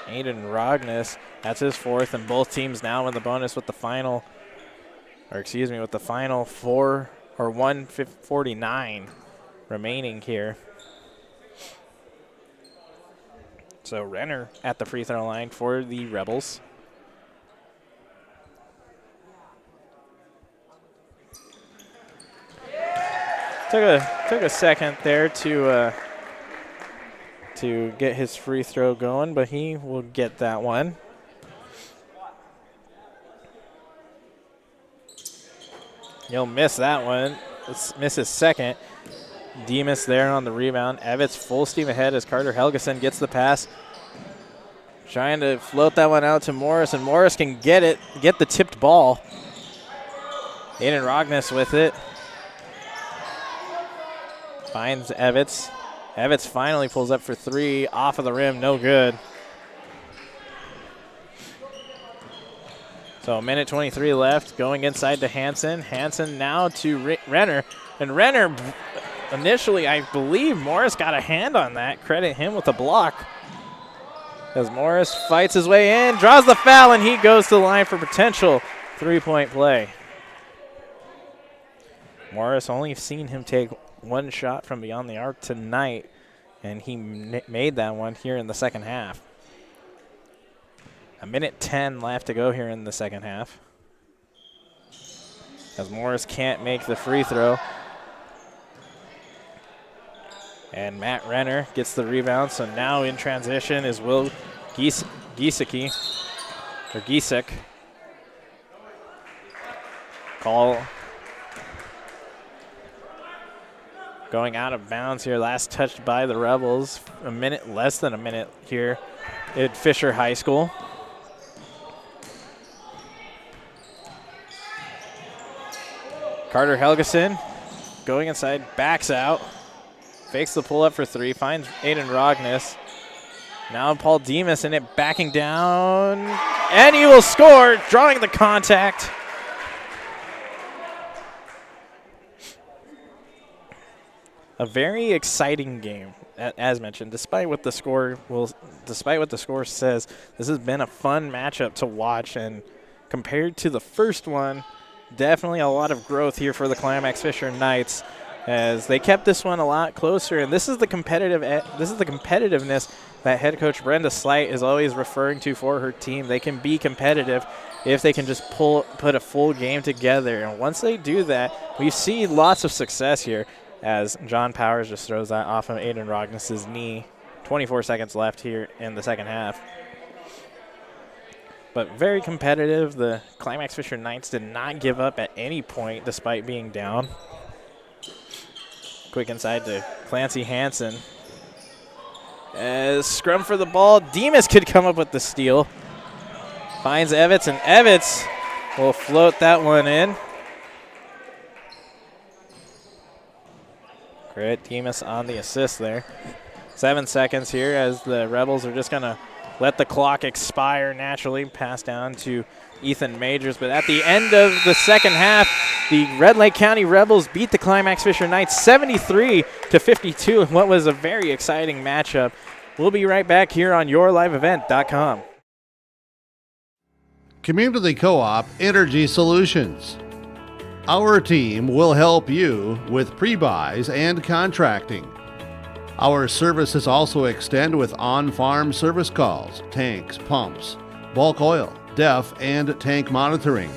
Aiden Rognes. That's his fourth, and both teams now in the bonus with the final, with the final 1:49 remaining here. So Renner at the free throw line for the Rebels. Took a second there to get his free throw going, but he will get that one. He'll miss that one. Miss his second. Demas there on the rebound. Evitz full steam ahead as Carter Helgeson gets the pass. Trying to float that one out to Morris, and Morris can get the tipped ball. Aiden Rogness with it. Finds Evitz. Evitz finally pulls up for three. Off of the rim, no good. So a minute 23 left, going inside to Hansen. Hansen now to Renner. And Renner, initially, I believe Morris got a hand on that. Credit him with a block. As Morris fights his way in, draws the foul, and he goes to the line for potential three-point play. Morris, only seen him take one shot from beyond the arc tonight, and he made that one here in the second half. A minute 10 left to go here in the second half. As Morris can't make the free throw. And Matt Renner gets the rebound, so now in transition is Will Giesecke. Call going out of bounds here, last touched by the Rebels. Less than a minute here at Fisher High School. Carter Helgeson going inside, backs out, fakes the pull up for three, finds Aiden Rogness. Now Paul Demas in it, backing down, and he will score, drawing the contact. A very exciting game, as mentioned. Despite what the score says, this has been a fun matchup to watch, and compared to the first one, definitely a lot of growth here for the Climax-Fisher Knights, as they kept this one a lot closer. And this is the competitiveness that head coach Brenda Slight is always referring to for her team. They can be competitive if they can just put a full game together. And once they do that, we see lots of success here, as John Powers just throws that off of Aiden Rogness' knee. 24 seconds left here in the second half. But very competitive. The Climax-Fisher Knights did not give up at any point despite being down. Quick inside to Clancy Hansen. As scrum for the ball, Demas could come up with the steal. Finds Evitz, and Evitz will float that one in. Great, Demas on the assist there. 7 seconds here as the Rebels are just going to let the clock expire naturally. Pass down to Ethan Majors. But at the end of the second half, the Red Lake County Rebels beat the Climax-Fisher Knights 73-52 in what was a very exciting matchup. We'll be right back here on YourLiveEvent.com. Community Co-op Energy Solutions. Our team will help you with pre-buys and contracting. Our services also extend with on-farm service calls, tanks, pumps, bulk oil, DEF and tank monitoring,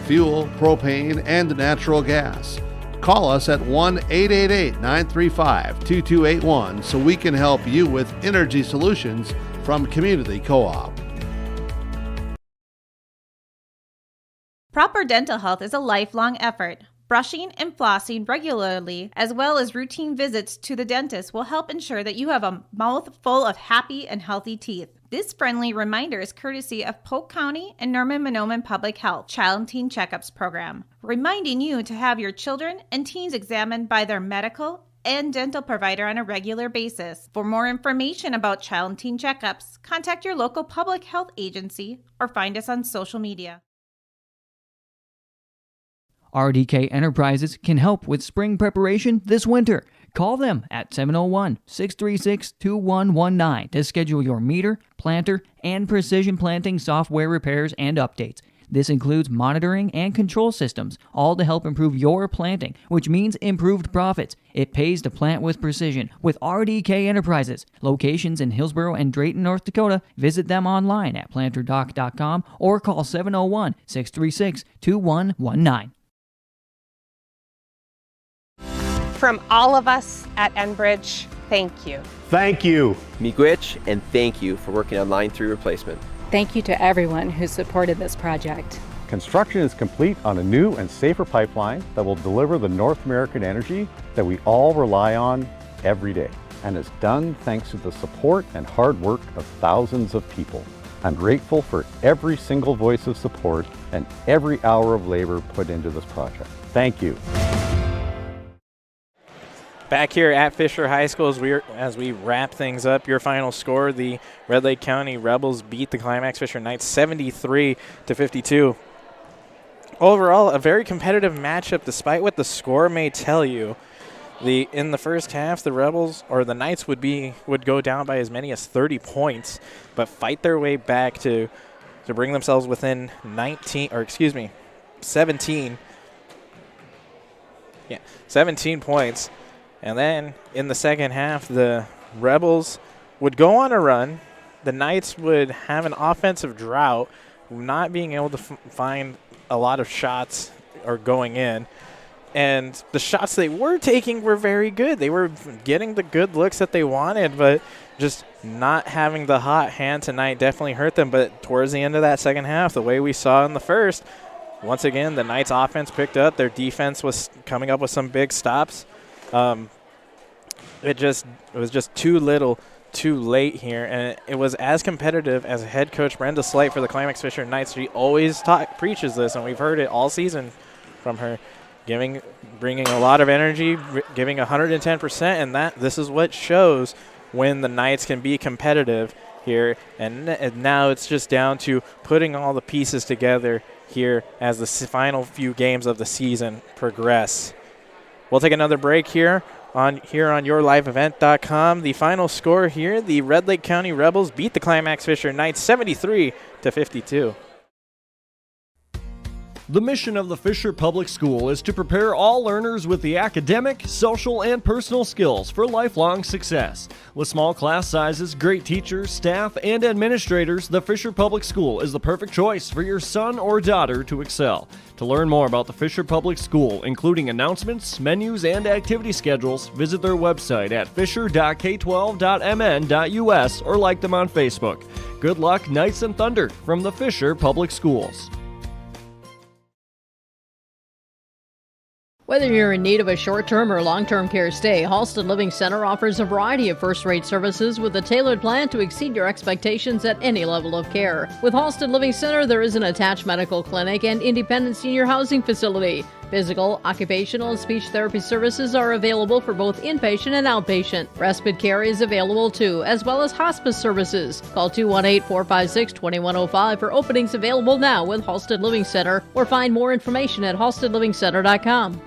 fuel, propane, and natural gas. Call us at 1-888-935-2281 so we can help you with energy solutions from Community Co-op. Proper dental health is a lifelong effort. Brushing and flossing regularly, as well as routine visits to the dentist, will help ensure that you have a mouth full of happy and healthy teeth. This friendly reminder is courtesy of Polk County and Norman-Monoman Public Health Child and Teen Checkups Program, reminding you to have your children and teens examined by their medical and dental provider on a regular basis. For more information about child and teen checkups, contact your local public health agency or find us on social media. RDK Enterprises can help with spring preparation this winter. Call them at 701-636-2119 to schedule your meter, planter, and precision planting software repairs and updates. This includes monitoring and control systems, all to help improve your planting, which means improved profits. It pays to plant with precision with RDK Enterprises. Locations in Hillsboro and Drayton, North Dakota. Visit them online at planterdoc.com or call 701-636-2119. From all of us at Enbridge, thank you. Thank you. Miigwech, and thank you for working on Line 3 replacement. Thank you to everyone who supported this project. Construction is complete on a new and safer pipeline that will deliver the North American energy that we all rely on every day. And it's done thanks to the support and hard work of thousands of people. I'm grateful for every single voice of support and every hour of labor put into this project. Thank you. Back here at Fisher High School as we wrap things up, your final score, the Red Lake County Rebels beat the Climax-Fisher Knights 73-52. Overall, a very competitive matchup despite what the score may tell you. In the first half, the Rebels or the Knights would go down by as many as 30 points, but fight their way back to bring themselves within 17 points. And then in the second half, the Rebels would go on a run. The Knights would have an offensive drought, not being able to find a lot of shots or going in. And the shots they were taking were very good. They were getting the good looks that they wanted, but just not having the hot hand tonight definitely hurt them. But towards the end of that second half, the way we saw in the first, once again, the Knights' offense picked up. Their defense was coming up with some big stops. It was just too little, too late here, and it was as competitive as head coach Brenda Slight for the Climax-Fisher Knights. She always preaches this, and we've heard it all season from her, bringing a lot of energy, giving 110%, and this is what shows when the Knights can be competitive here. And now it's just down to putting all the pieces together here as the final few games of the season progress. We'll take another break here on yourliveevent.com. The final score here, the Red Lake County Rebels beat the Climax-Fisher Knights 73-52. The mission of the Fisher Public School is to prepare all learners with the academic, social, and personal skills for lifelong success. With small class sizes, great teachers, staff, and administrators, the Fisher Public School is the perfect choice for your son or daughter to excel. To learn more about the Fisher Public School, including announcements, menus, and activity schedules, visit their website at fisher.k12.mn.us or like them on Facebook. Good luck, Knights and Thunder, from the Fisher Public Schools. Whether you're in need of a short-term or long-term care stay, Halsted Living Center offers a variety of first-rate services with a tailored plan to exceed your expectations at any level of care. With Halsted Living Center, there is an attached medical clinic and independent senior housing facility. Physical, occupational, and speech therapy services are available for both inpatient and outpatient. Respite care is available too, as well as hospice services. Call 218-456-2105 for openings available now with Halsted Living Center, or find more information at halstedlivingcenter.com.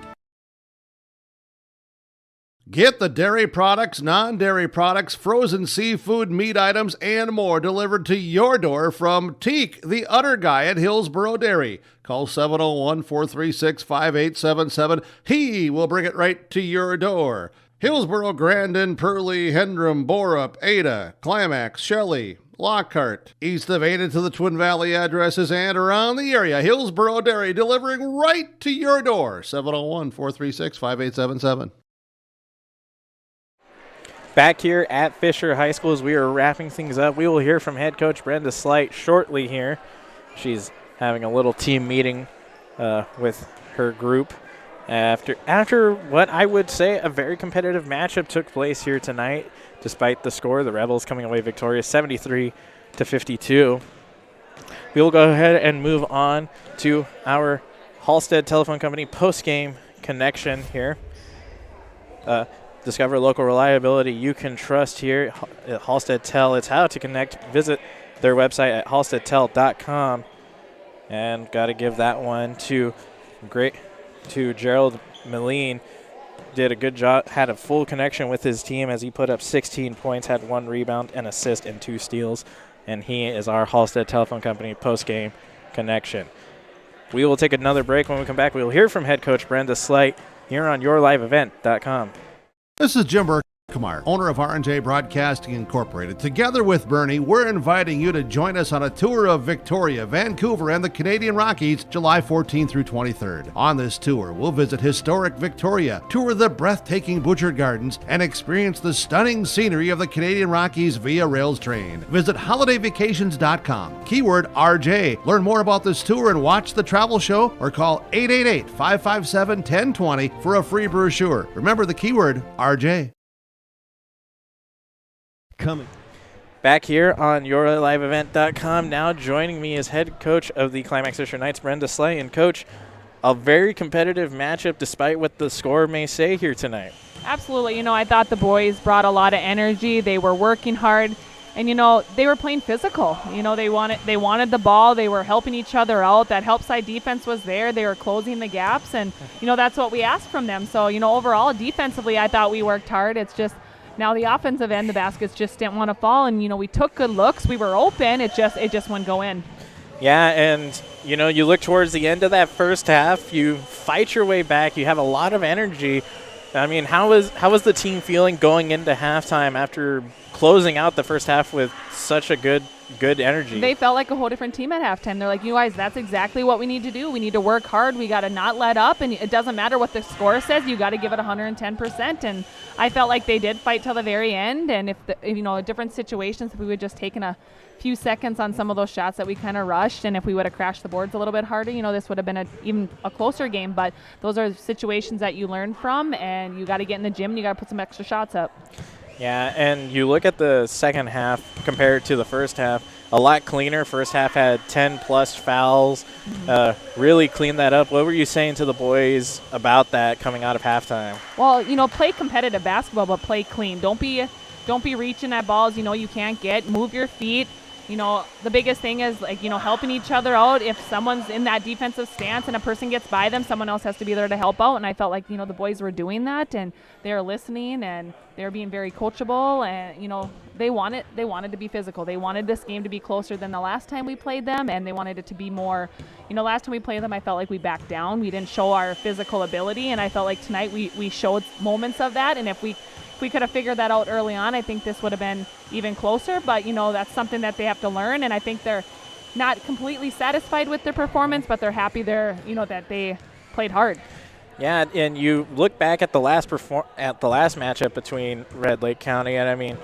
Get the dairy products, non-dairy products, frozen seafood, meat items, and more delivered to your door from Teak, the Udder Guy at Hillsboro Dairy. Call 701-436-5877. He will bring it right to your door. Hillsboro, Grandin, Purley, Hendrum, Borup, Ada, Climax, Shelley, Lockhart, east of Ada to the Twin Valley addresses and around the area. Hillsboro Dairy delivering right to your door. 701-436-5877. Back here at Fisher High School as we are wrapping things up, we will hear from head coach Brenda Slight shortly here. She's having a little team meeting with her group after what I would say a very competitive matchup took place here tonight. Despite the score, the Rebels coming away victorious 73-52. We will go ahead and move on to our Halstead Telephone Company post-game connection here. Discover local reliability you can trust here at Halstead Tel. It's how to connect. Visit their website at halsteadtel.com. And got to give that one to Gerald Moline. Did a good job, had a full connection with his team as he put up 16 points, had 1 rebound, an assist, and 2 steals. And he is our Halstead Telephone Company post-game connection. We will take another break. When we come back, we will hear from head coach Brenda Slight here on yourliveevent.com. This is Jim Burkmeyer, owner of R&J Broadcasting Incorporated. Together with Bernie, we're inviting you to join us on a tour of Victoria, Vancouver, and the Canadian Rockies, July 14th through 23rd. On this tour, we'll visit historic Victoria, tour the breathtaking Butchert Gardens, and experience the stunning scenery of the Canadian Rockies via rails train. Visit holidayvacations.com, keyword RJ. Learn more about this tour and watch the travel show, or call 888-557-1020 for a free brochure. Remember the keyword RJ. Coming. Back here on yourliveevent.com. Now joining me is head coach of the Climax-Fisher Knights, Brenda Slay. And coach, a very competitive matchup despite what the score may say here tonight. Absolutely. I thought the boys brought a lot of energy. They were working hard, and they were playing physical. They wanted the ball. They were helping each other out. That help side defense was there. They were closing the gaps, and that's what we asked from them. So overall defensively, I thought we worked hard. It's just now the offensive end, the baskets just didn't want to fall, and we took good looks. We were open. It just wouldn't go in. Yeah, and you look towards the end of that first half. You fight your way back. You have a lot of energy. I mean, how was the team feeling going into halftime after closing out the first half with such a good energy? They felt like a whole different team at halftime. They're like, you guys, that's exactly what we need to do. We need to work hard. We got to not let up, and it doesn't matter what the score says. You got to give it 110%. And I felt like they did fight till the very end. And if different situations, if we would just taken a few seconds on some of those shots that we kind of rushed, and if we would have crashed the boards a little bit harder, this would have been even a closer game. But those are situations that you learn from, and you got to get in the gym and you got to put some extra shots up. Yeah, and you look at the second half compared to the first half, a lot cleaner. First half had 10-plus fouls, really cleaned that up. What were you saying to the boys about that coming out of halftime? Well, play competitive basketball, but play clean. Don't be reaching at balls you can't get. Move your feet. The biggest thing is helping each other out. If someone's in that defensive stance and a person gets by them, someone else has to be there to help out. And I felt like, the boys were doing that, and they were listening, and they were being very coachable, and, they wanted to be physical. They wanted this game to be closer than the last time we played them, and they wanted it to be more, last time we played them, I felt like we backed down. We didn't show our physical ability, and I felt like tonight we showed moments of that. And if we could have figured that out early on, I think this would have been even closer. But, that's something that they have to learn. And I think they're not completely satisfied with their performance, but they're happy that they played hard. Yeah, and you look back at the last matchup between Red Lake County, and I mean,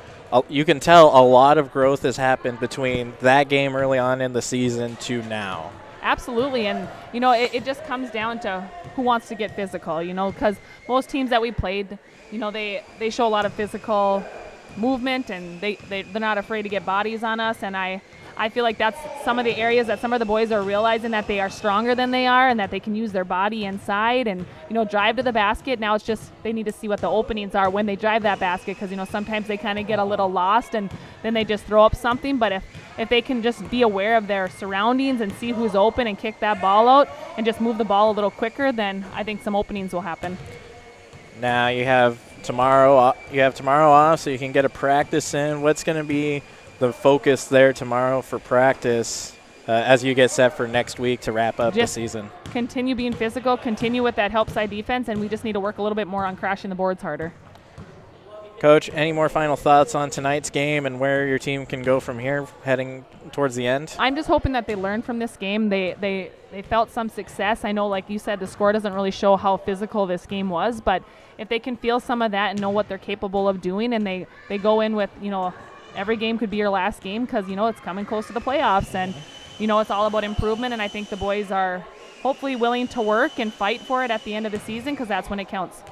you can tell a lot of growth has happened between that game early on in the season to now. Absolutely, and it just comes down to who wants to get physical, because most teams that we played, they show a lot of physical movement, and they're not afraid to get bodies on us, and I feel like that's some of the areas that some of the boys are realizing that they are stronger than they are, and that they can use their body inside and drive to the basket. Now it's just they need to see what the openings are when they drive that basket, because sometimes they kind of get a little lost and then they just throw up something. But if they can just be aware of their surroundings and see who's open and kick that ball out and just move the ball a little quicker, then I think some openings will happen. Now you have tomorrow off, so you can get a practice in. What's going to be the focus there tomorrow for practice as you get set for next week to wrap up the season? Continue being physical, continue with that help side defense, and we just need to work a little bit more on crashing the boards harder. Coach, any more final thoughts on tonight's game and where your team can go from here heading towards the end? I'm just hoping that they learn from this game. They felt some success. I know, like you said, the score doesn't really show how physical this game was, but if they can feel some of that and know what they're capable of doing, and they go in with, every game could be your last game, because, it's coming close to the playoffs, and, it's all about improvement, and I think the boys are hopefully willing to work and fight for it at the end of the season, because that's when it counts.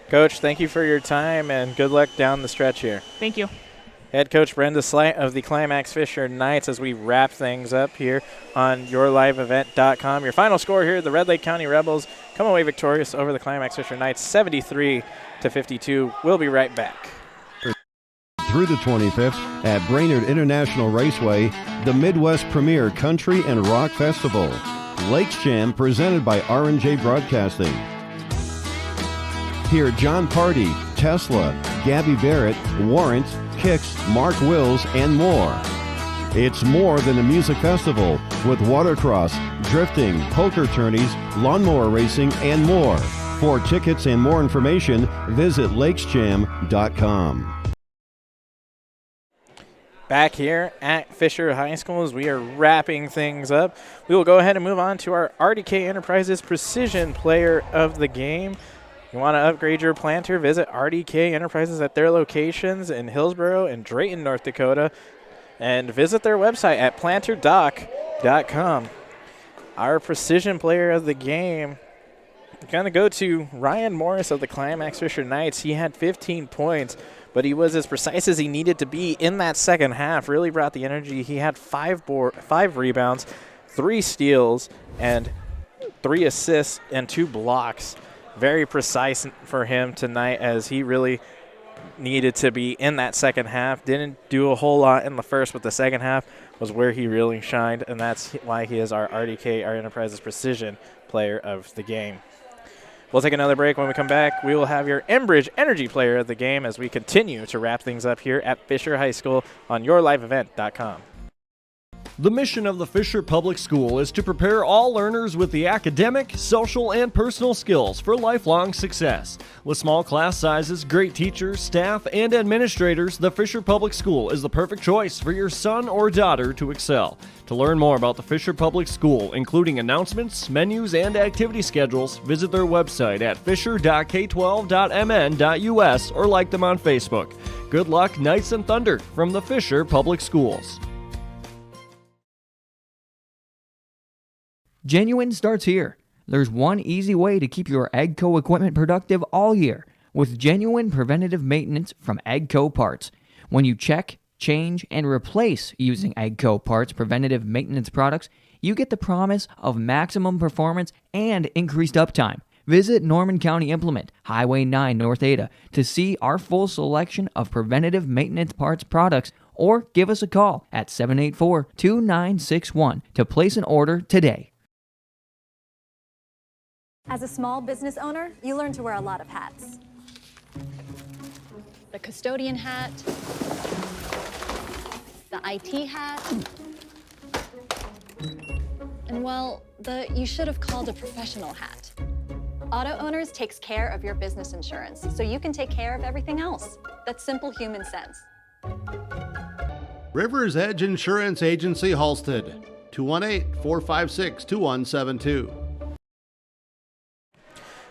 Coach, thank you for your time, and good luck down the stretch here. Thank you. Head coach Brenda Slight of the Climax-Fisher Knights as we wrap things up here on yourliveevent.com. Your final score here, the Red Lake County Rebels come away victorious over the Climax-Fisher Knights 73-52. We'll be right back. Through the 25th at Brainerd International Raceway, the Midwest Premier Country and Rock Festival. Lakes Jam presented by R&J Broadcasting. Hear John Party, Tesla, Gabby Barrett, Warrant, Kicks, Mark Wills, and more. It's more than a music festival with watercross, drifting, poker tourneys, lawnmower racing, and more. For tickets and more information, visit lakesjam.com. Back here at Fisher High School as we are wrapping things up, we will go ahead and move on to our RDK Enterprises Precision Player of the Game. You want to upgrade your planter, visit RDK Enterprises at their locations in Hillsboro and Drayton, North Dakota, and visit their website at planterdoc.com. Our Precision Player of the Game is going to go to Ryan Morris of the Climax-Fisher Knights. He had 15 points. But he was as precise as he needed to be in that second half. Really brought the energy. He had 5 rebounds, 3 steals, and 3 assists and 2 blocks. Very precise for him tonight as he really needed to be in that second half. Didn't do a whole lot in the first, but the second half was where he really shined, and that's why he is our RDK, our Enterprises Precision Player of the Game. We'll take another break. When we come back, we will have your Enbridge Energy Player of the Game as we continue to wrap things up here at Fisher High School on yourliveevent.com. The mission of the Fisher Public School is to prepare all learners with the academic, social, and personal skills for lifelong success. With small class sizes, great teachers, staff, and administrators, the Fisher Public School is the perfect choice for your son or daughter to excel. To learn more about the Fisher Public School, including announcements, menus, and activity schedules, visit their website at fisher.k12.mn.us or like them on Facebook. Good luck, Knights and Thunder, from the Fisher Public Schools. Genuine starts here. There's one easy way to keep your AGCO equipment productive all year with genuine preventative maintenance from AGCO Parts. When you check, change, and replace using AGCO Parts preventative maintenance products, you get the promise of maximum performance and increased uptime. Visit Norman County Implement, Highway 9 North Ada to see our full selection of preventative maintenance parts products, or give us a call at 784-2961 to place an order today. As a small business owner, you learn to wear a lot of hats. The custodian hat, the IT hat, and well, you should have called a professional hat. Auto Owners takes care of your business insurance, so you can take care of everything else. That's simple human sense. River's Edge Insurance Agency, Halstead, 218-456-2172.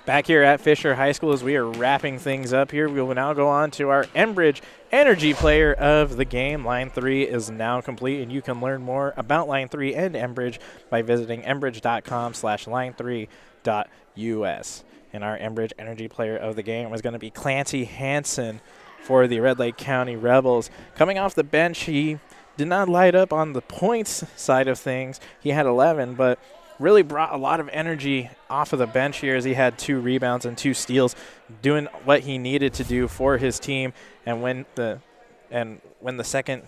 Back here at Fisher High School as we are wrapping things up here, we will now go on to our Enbridge Energy Player of the Game. Line 3 is now complete, and you can learn more about Line 3 and Enbridge by visiting enbridge.com/line3.us. And our Enbridge Energy Player of the Game was going to be Clancy Hansen for the Red Lake County Rebels. Coming off the bench, he did not light up on the points side of things. He had 11, but really brought a lot of energy off of the bench here as he had 2 rebounds and 2 steals, doing what he needed to do for his team. And when the second,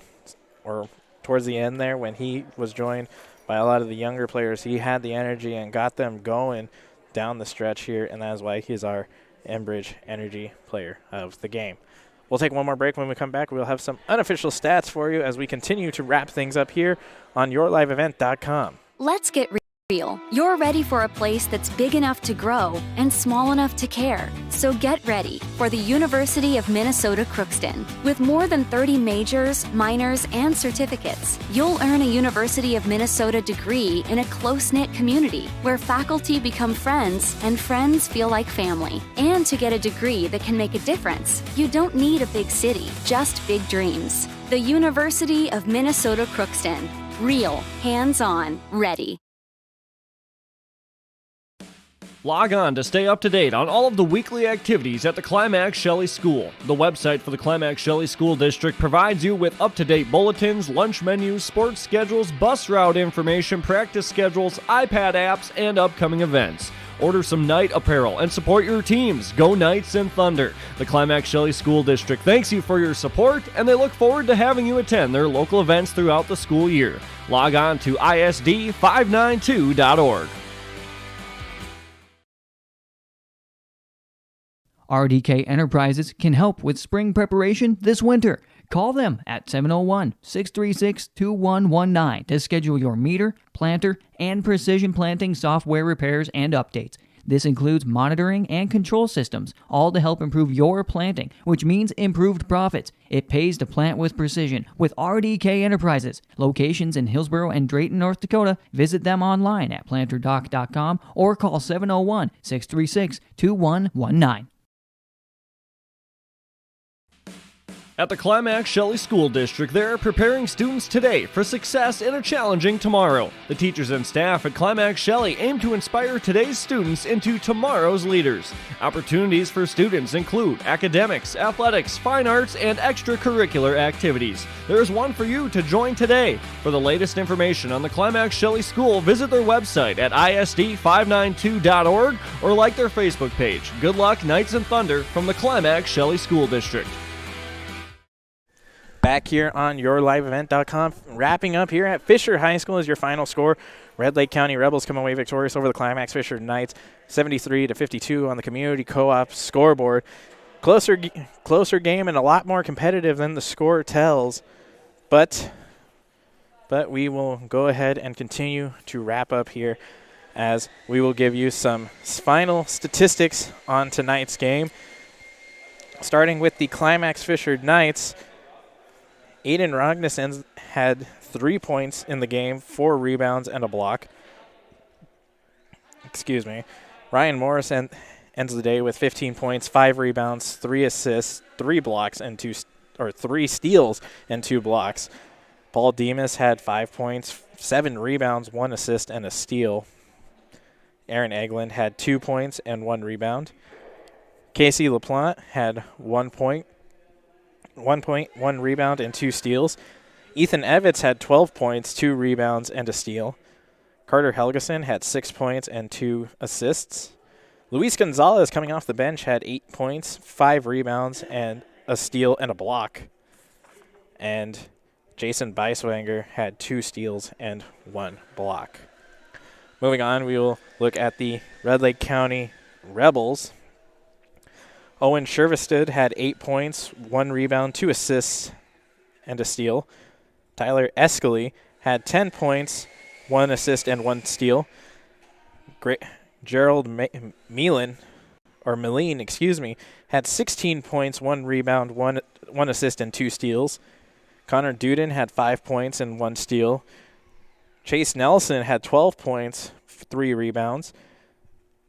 or towards the end there, when he was joined by a lot of the younger players, he had the energy and got them going down the stretch here, and that is why he's our Enbridge Energy Player of the Game. We'll take one more break. When we come back, we'll have some unofficial stats for you as we continue to wrap things up here on yourliveevent.com. Let's get real. You're ready for a place that's big enough to grow and small enough to care. So get ready for the University of Minnesota Crookston. With more than 30 majors, minors, and certificates, you'll earn a University of Minnesota degree in a close-knit community where faculty become friends and friends feel like family. And to get a degree that can make a difference, you don't need a big city, just big dreams. The University of Minnesota Crookston. Real, hands-on, ready. Log on to stay up to date on all of the weekly activities at the Climax-Shelley School. The website for the Climax-Shelley School District provides you with up-to-date bulletins, lunch menus, sports schedules, bus route information, practice schedules, iPad apps, and upcoming events. Order some Knight apparel and support your teams. Go Knights and Thunder. The Climax-Shelley School District thanks you for your support, and they look forward to having you attend their local events throughout the school year. Log on to isd592.org. RDK Enterprises can help with spring preparation this winter. Call them at 701-636-2119 to schedule your meter, planter, and precision planting software repairs and updates. This includes monitoring and control systems, all to help improve your planting, which means improved profits. It pays to plant with precision with RDK Enterprises. Locations in Hillsboro and Drayton, North Dakota. Visit them online at planterdoc.com or call 701-636-2119. At the Climax-Shelley School District, they're preparing students today for success in a challenging tomorrow. The teachers and staff at Climax-Shelley aim to inspire today's students into tomorrow's leaders. Opportunities for students include academics, athletics, fine arts, and extracurricular activities. There's one for you to join today. For the latest information on the Climax-Shelley School, visit their website at isd592.org or like their Facebook page. Good luck, Knights and Thunder, from the Climax-Shelley School District. Back here on YourLiveEvent.com, wrapping up here at Fisher High School is your final score. Red Lake County Rebels come away victorious over the Climax-Fisher Knights, 73-52 on the Community Co-op scoreboard. Closer game and a lot more competitive than the score tells, but we will go ahead and continue to wrap up here as we will give you some final statistics on tonight's game. Starting with the Climax-Fisher Knights, Aiden Rognes had 3 points in the game, 4 rebounds, and a block. Ryan Morris ends the day with 15 points, 5 rebounds, 3 assists, 3 blocks, and 3 steals and 2 blocks. Paul Demas had 5 points, 7 rebounds, 1 assist, and a steal. Aaron Eglin had 2 points and 1 rebound. Casey LaPlante had 1 point, 1 rebound, and 2 steals. Ethan Evans had 12 points, 2 rebounds, and a steal. Carter Helgeson had 6 points and 2 assists. Luis Gonzalez, coming off the bench, had 8 points, 5 rebounds, and a steal and a block. And Jason Beiswanger had 2 steals and 1 block. Moving on, we will look at the Red Lake County Rebels. Owen Shervested had 8 points, 1 rebound, 2 assists, and a steal. Tyler Escalay had 10 points, 1 assist, and 1 steal. Gerald Meline had 16 points, 1 rebound, 1 assist, and 2 steals. Connor Duden had 5 points and 1 steal. Chase Nelson had 12 points, 3 rebounds.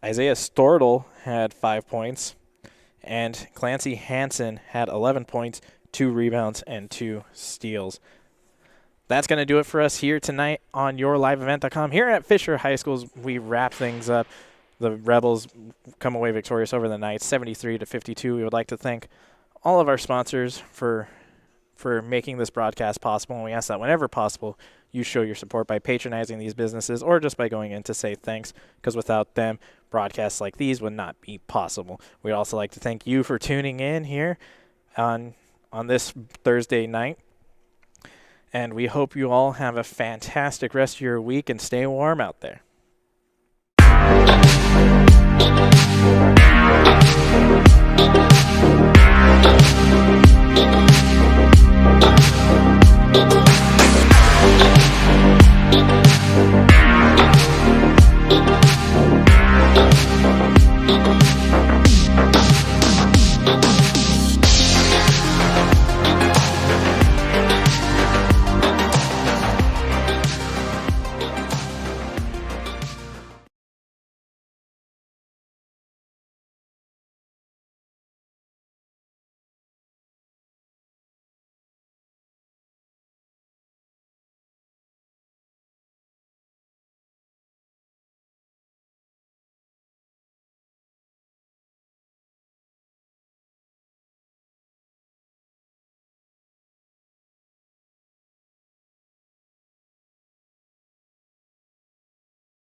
Isaiah Stortle had 5 points. And Clancy Hansen had 11 points, 2 rebounds, and 2 steals. That's going to do it for us here tonight on YourLiveEvent.com. Here at Fisher High School, we wrap things up. The Rebels come away victorious over the Knights, 73-52. We would like to thank all of our sponsors for making this broadcast possible, and we ask that whenever possible, you show your support by patronizing these businesses or just by going in to say thanks, because without them, broadcasts like these would not be possible. We'd also like to thank you for tuning in here on this Thursday night, and we hope you all have a fantastic rest of your week and stay warm out there.